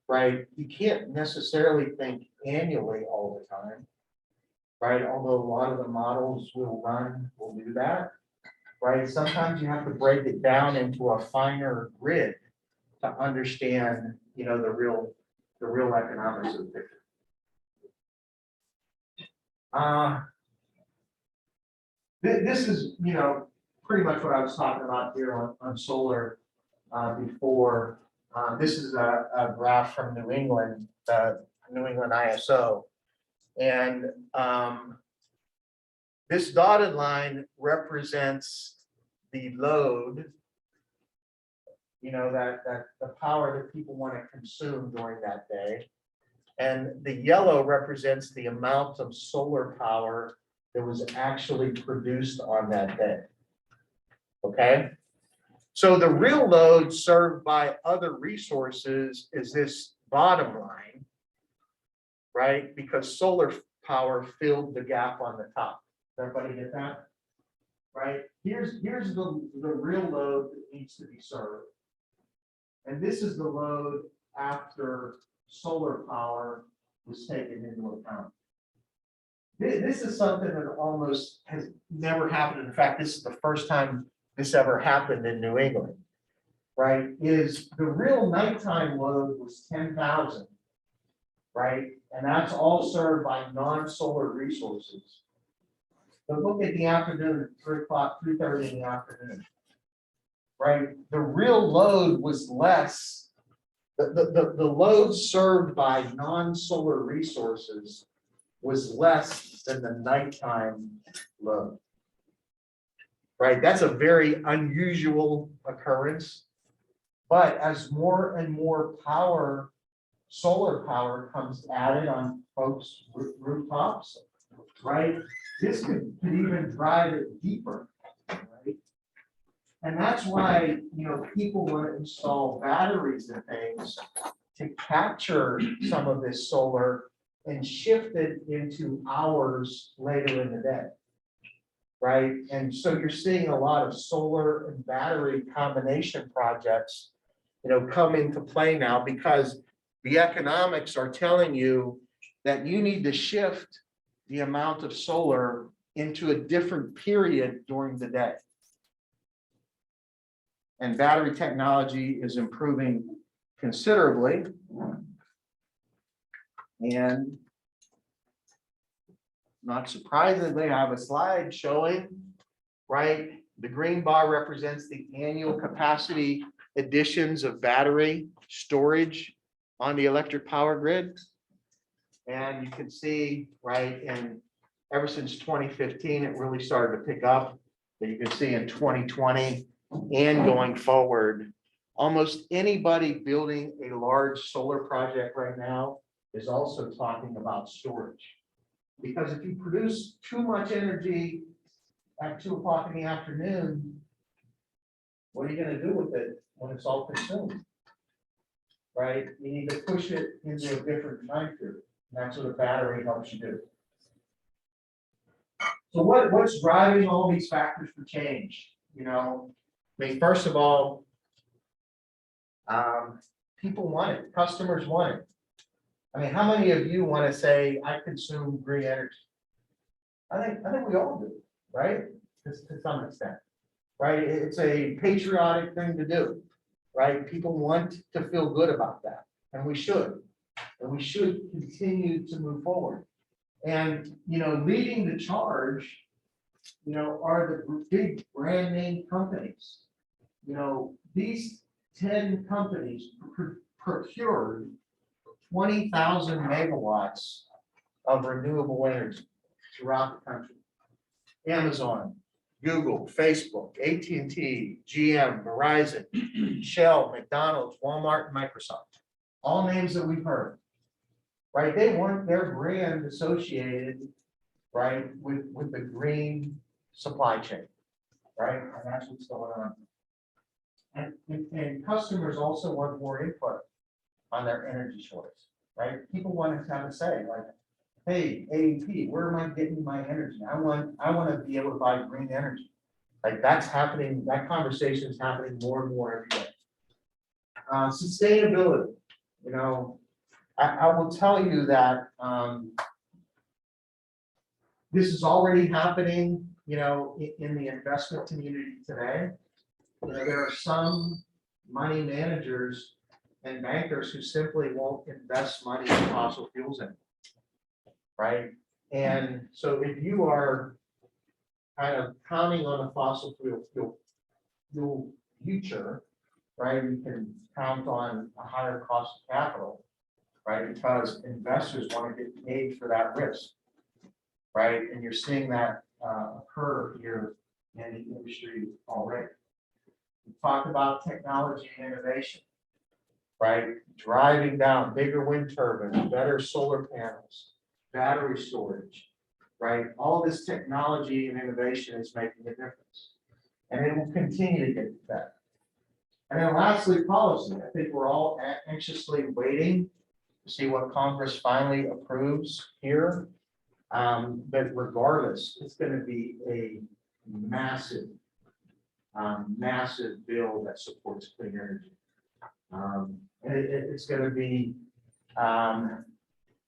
right, you can't necessarily think annually all the time, right? Although a lot of the models will do that, right? Sometimes you have to break it down into a finer grid to understand, the real economics of the picture. This is, pretty much what I was talking about here on solar before. This is a graph from New England, the New England ISO. And this dotted line represents the load, that the power that people want to consume during that day. And the yellow represents the amount of solar power that was actually produced on that day. Okay, so the real load served by other resources is this bottom line, right? Because solar power filled the gap on the top. Does everybody get that? Right? Here's the real load that needs to be served. And this is the load after solar power was taken into account. This is something that almost has never happened. In fact, this is the first time this ever happened in New England, right? Is the real nighttime load was 10,000, right? And that's all served by non-solar resources. But look at the afternoon, 3 o'clock, 3:30 in the afternoon, right? The real load was less. The load served by non-solar resources was less than the nighttime load. Right, that's a very unusual occurrence. But as more and more power, solar power comes added on folks' rooftops, right? This could even drive it deeper, right? And that's why, people want to install batteries and things to capture some of this solar and shift it into hours later in the day. Right, and so you're seeing a lot of solar and battery combination projects, come into play now because the economics are telling you that you need to shift the amount of solar into a different period during the day. And battery technology is improving considerably. And not surprisingly, I have a slide showing, right? The green bar represents the annual capacity additions of battery storage on the electric power grid. And you can see, right, and ever since 2015, it really started to pick up. But you can see in 2020 and going forward, almost anybody building a large solar project right now is also talking about storage. Because if you produce too much energy at 2 o'clock in the afternoon, what are you going to do with it when it's all consumed? Right? You need to push it into a different time period. And that's what a battery helps you do. So what's driving all these factors for change? First of all, people want it. Customers want it. How many of you want to say, I consume green energy? I think we all do, right? To some extent, right? It's a patriotic thing to do, right? People want to feel good about that, and we should. And we should continue to move forward. And, leading the charge, are the big brand name companies. These 10 companies procured 20,000 megawatts of renewable energy throughout the country. Amazon, Google, Facebook, AT&T, GM, Verizon, Shell, McDonald's, Walmart, and Microsoft. All names that we've heard. Right? They want their brand associated, right, with the green supply chain. Right? And that's what's going on. And customers also want more input on their energy choice, right? People want to have a say, like, hey, AEP, where am I getting my energy? I want to be able to buy green energy. Like that's happening, that conversation is happening more and more every day. Sustainability, I will tell you that this is already happening, in the investment community today. There are some money managers and bankers who simply won't invest money in fossil fuels anymore, right? And so if you are kind of counting on a fossil fuel future, right, you can count on a higher cost of capital, right? Because investors want to get paid for that risk, right? And you're seeing that occur here in the industry already. We talked about technology and innovation, right? Driving down bigger wind turbines, better solar panels, battery storage, right? All this technology and innovation is making a difference. And it will continue to get better. And then lastly, policy. I think we're all anxiously waiting to see what Congress finally approves here. But regardless, it's gonna be a massive, massive bill that supports clean energy. And it's gonna be, I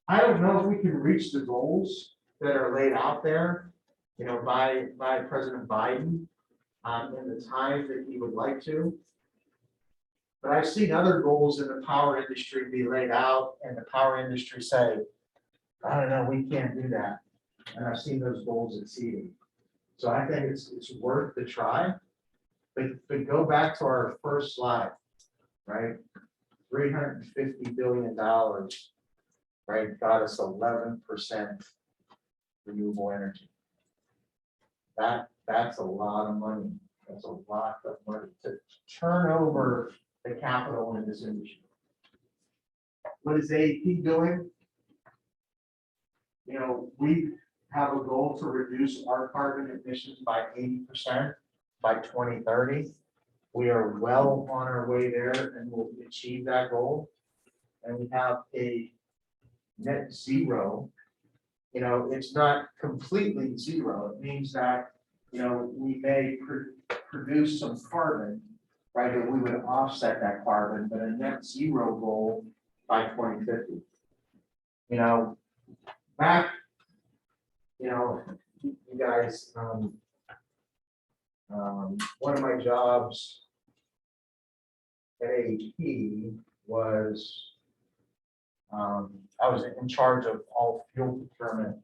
don't know if we can reach the goals that are laid out there, you know, by President Biden, in the time that he would like to. But I've seen other goals in the power industry be laid out and the power industry say, I don't know, we can't do that. And I've seen those goals exceeded. So I think it's worth the try. But go back to our first slide, right? $350 billion, right, got us 11% renewable energy. That's a lot of money. That's a lot of money to turn over the capital in this industry. What is AEP doing? You know, we have a goal to reduce our carbon emissions by 80% by 2030. We are well on our way there and we'll achieve that goal. And we have a net zero. You know, it's not completely zero. It means that, you know, we may produce some carbon, right? Or we would offset that carbon, but a net zero goal by 2050. You know, back, you know, you guys, one of my jobs at AEP was, I was in charge of all fuel procurement,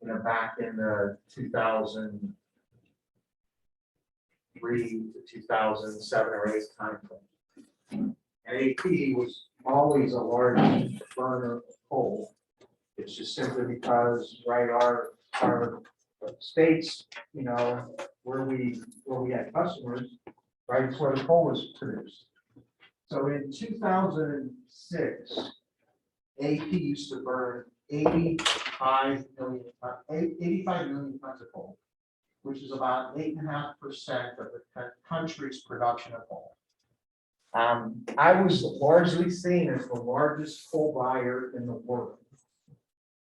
you know, back in the 2003 to 2007 or 8 timeframe. AEP was always a large burner of coal. It's just simply because, right, our states, you know, where we had customers, right, it's where the coal was produced. So in 2006, AP used to burn 85 million tons of coal, which is about 8.5% of the country's production of coal. I was largely seen as the largest coal buyer in the world,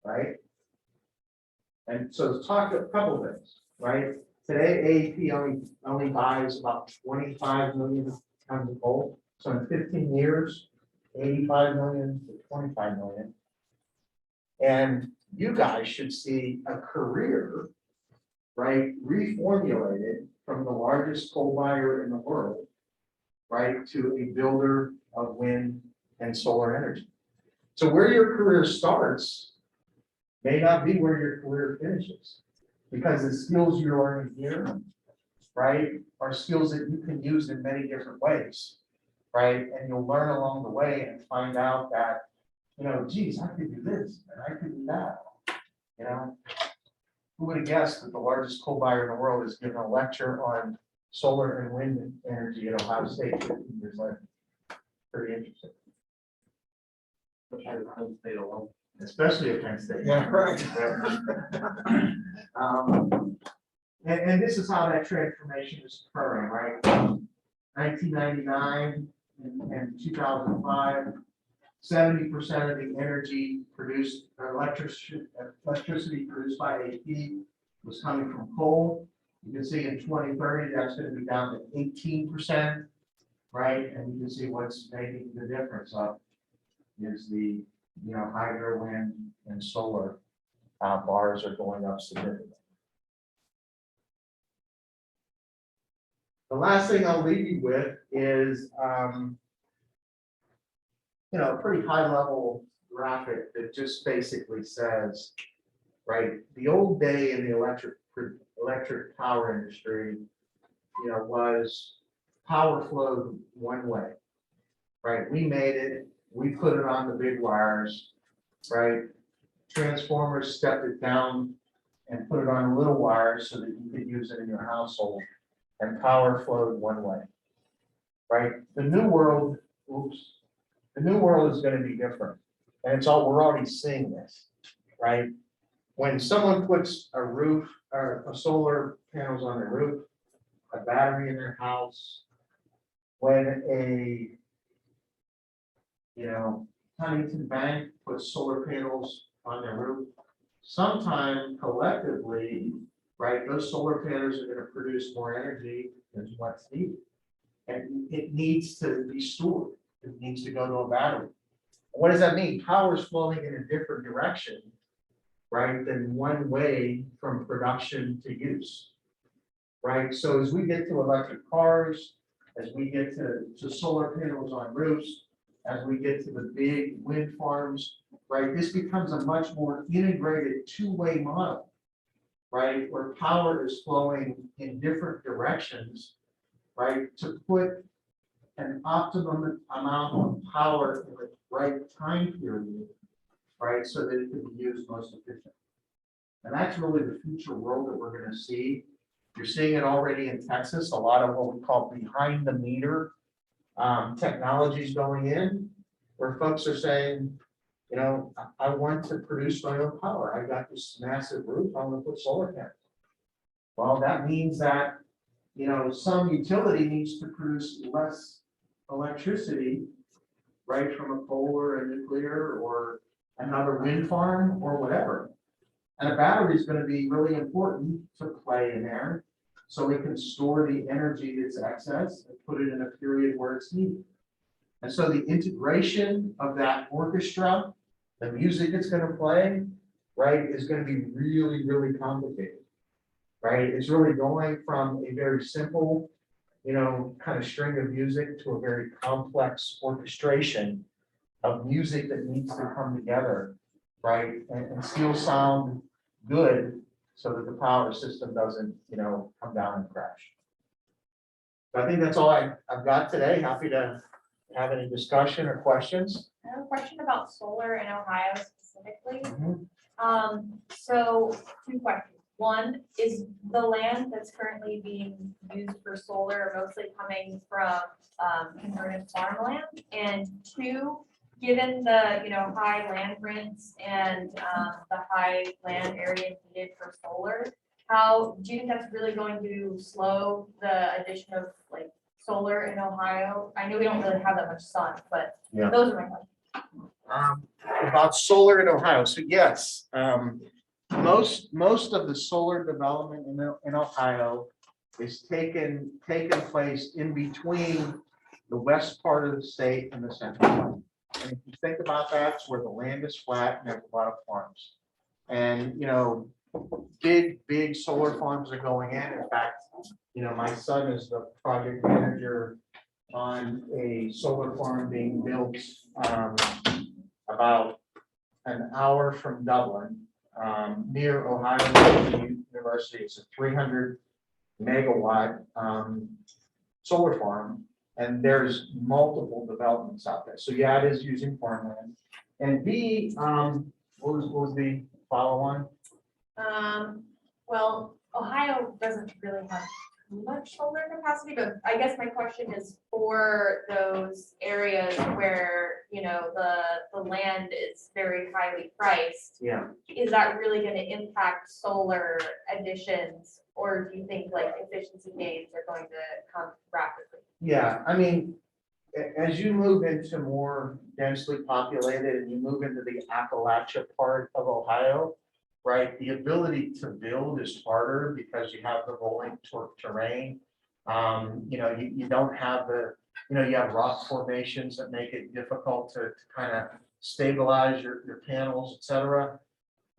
right? And so let's talk a couple of things, right? Today, AEP only buys about 25 million tons of coal. So in 15 years, 85 million to 25 million. And you guys should see a career, right, reformulated from the largest coal buyer in the world, right, to a builder of wind and solar energy. So where your career starts may not be where your career finishes, because the skills you learn here, right, are skills that you can use in many different ways, right? And you'll learn along the way and find out that, you know, geez, I could do this and I could do that. You know, who would have guessed that the largest coal buyer in the world is giving a lecture on solar and wind energy at Ohio State 15 years later? Pretty interesting. Especially at Penn State. Yeah, correct. And this is how that transformation is occurring, right? 1999 and 2005, 70% of the energy produced, or electricity produced by AP was coming from coal. You can see in 2030, that's going to be down to 18%, right? And you can see what's making the difference up is the, you know, hydro, wind, and solar bars are going up significantly. The last thing I'll leave you with is, you know, a pretty high level graphic that just basically says, right, the old day in the electric power industry, you know, was power flowed one way, right? We made it, we put it on the big wires, right? Transformers stepped it down and put it on little wires so that you could use it in your household, and power flowed one way, right? The new world, the new world is going to be different, and it's all, we're already seeing this, right? When someone puts a roof or a solar panels on their roof, a battery in their house, when a, you know, Huntington Bank puts solar panels on their roof, sometime collectively, right, those solar panels are gonna produce more energy than what's needed. And it needs to be stored, it needs to go to a battery. What does that mean? Power is flowing in a different direction, right, than one way from production to use. Right, so as we get to electric cars, as we get to solar panels on roofs, as we get to the big wind farms, right, this becomes a much more integrated two-way model, right, where power is flowing in different directions, right, to put an optimum amount of power in the right time period, right, so that it can be used most efficiently. And that's really the future world that we're going to see. You're seeing it already in Texas, a lot of what we call behind the meter technologies going in, where folks are saying, you know, I want to produce my own power. I got this massive roof, I'm going to put solar panels. Well, that means that, you know, some utility needs to produce less electricity, right, from a coal or a nuclear or another wind farm or whatever. And a battery is going to be really important to play in there, so we can store the energy that's excess and put it in a period where it's needed. And so the integration of that orchestra, the music it's going to play, right, is going to be really, really complicated. Right, it's really going from a very simple, you know, kind of string of music to a very complex orchestration of music that needs to come together, right, and still sound good so that the power system doesn't, you know, come down and crash. So I think that's all I've got today. Happy to have any discussion or questions. I have a question about solar in Ohio specifically. Mhm. So 2 questions. One, is the land that's currently being used for solar mostly coming from converted farmland? And 2, given the, you know, high land rents and the high land area needed for solar, how do you think that's really going to slow the addition of like solar in Ohio? I know we don't really have that much sun, but Yeah. those are my questions. About solar in Ohio. So yes, most of the solar development in Ohio is taken place in between the west part of the state and the central part. And if you think about that, it's where the land is flat and there's a lot of farms. And, you know, big solar farms are going in. In fact, you know, my son is the project manager on a solar farm being built about an hour from Dublin, near Ohio University. It's a 300 megawatt solar farm, and there's multiple developments out there. So yeah, it is using farmland. And B, what was the follow on? Well, Ohio doesn't really have too much solar capacity, but I guess my question is for those areas where, you know, the land is very highly priced. Yeah. Is that really going to impact solar additions, or do you think like efficiency gains are going to come rapidly? Yeah, I mean, as you move into more densely populated and you move into the Appalachia part of Ohio, right, the ability to build is harder because you have the rolling terrain. You know, you don't have the, you know, you have rock formations that make it difficult to kind of stabilize your panels, et cetera.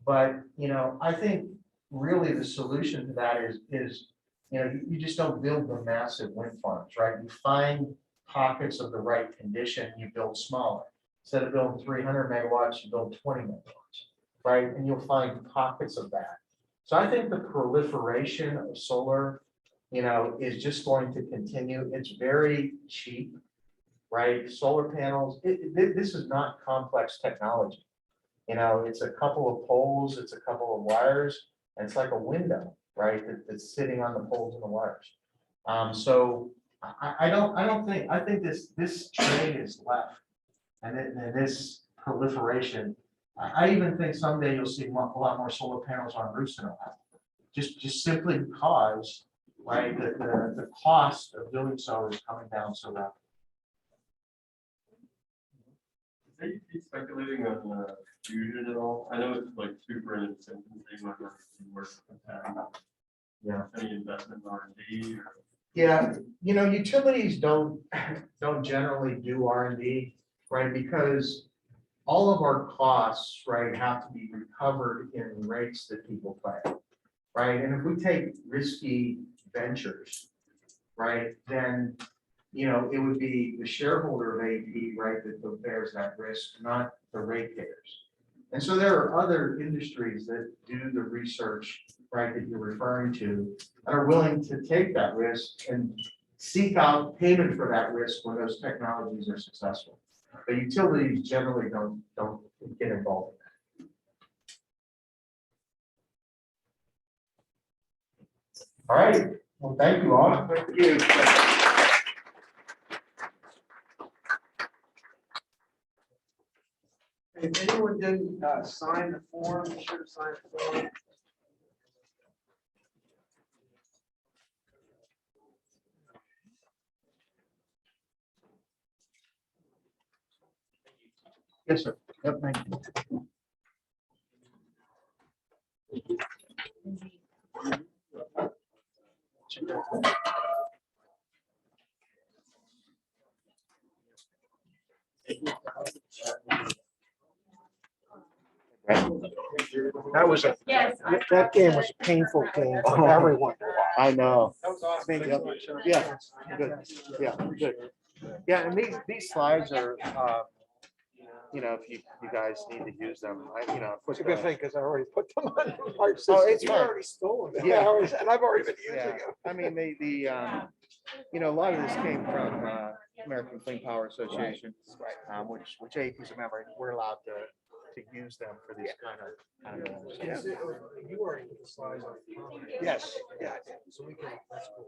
But, you know, I think really the solution to that is, you know, you just don't build the massive wind farms, right? You find pockets of the right condition, you build smaller. Instead of building 300 megawatts, you build 20 megawatts, right? And you'll find pockets of that. So I think the proliferation of solar, you know, is just going to continue. It's very cheap, right? Solar panels, this is not complex technology. You know, it's a couple of poles, it's a couple of wires, and it's like a window, right? That's sitting on the poles and the wires. So I think this train is left, and this proliferation. I even think someday you'll see a lot more solar panels on roofs in Ohio. Just simply because, right, the cost of doing so is coming down so rapidly. AEP speculating on fusion at all? I know it's like super in its infancy, might not be worth comparing. Yeah. Any investment in R&D or? Yeah, you know, utilities don't generally do R&D, right? Because all of our costs, right, have to be recovered in rates that people pay, right? And if we take risky ventures, right, then, you know, it would be the shareholder of AEP, right, that bears that risk, not the ratepayers. And so there are other industries that do the research, right, that you're referring to, and are willing to take that risk and seek out payment for that risk when those technologies are successful. But utilities generally don't get involved in that. All right, well, thank you all. Thank you. If anyone didn't sign the form, you should have signed the form. Yes, sir. Yep, thank you. That was a, Yes. that game was a painful game for everyone. I know. That was awesome. Thank you. Yeah, good. Yeah, good. Yeah, and these slides are, you know, if you guys need to use them, It's a good thing because I already put them on my Oh, system. it's You fine. already stole them. Yeah. And I've already been using Yeah, them. I mean, you know, a lot of this came from American Clean Power Association, which AEP is a member, and we're allowed to use them for these kind of. You already put the slides on. Yes, Yeah, so we can, that's cool.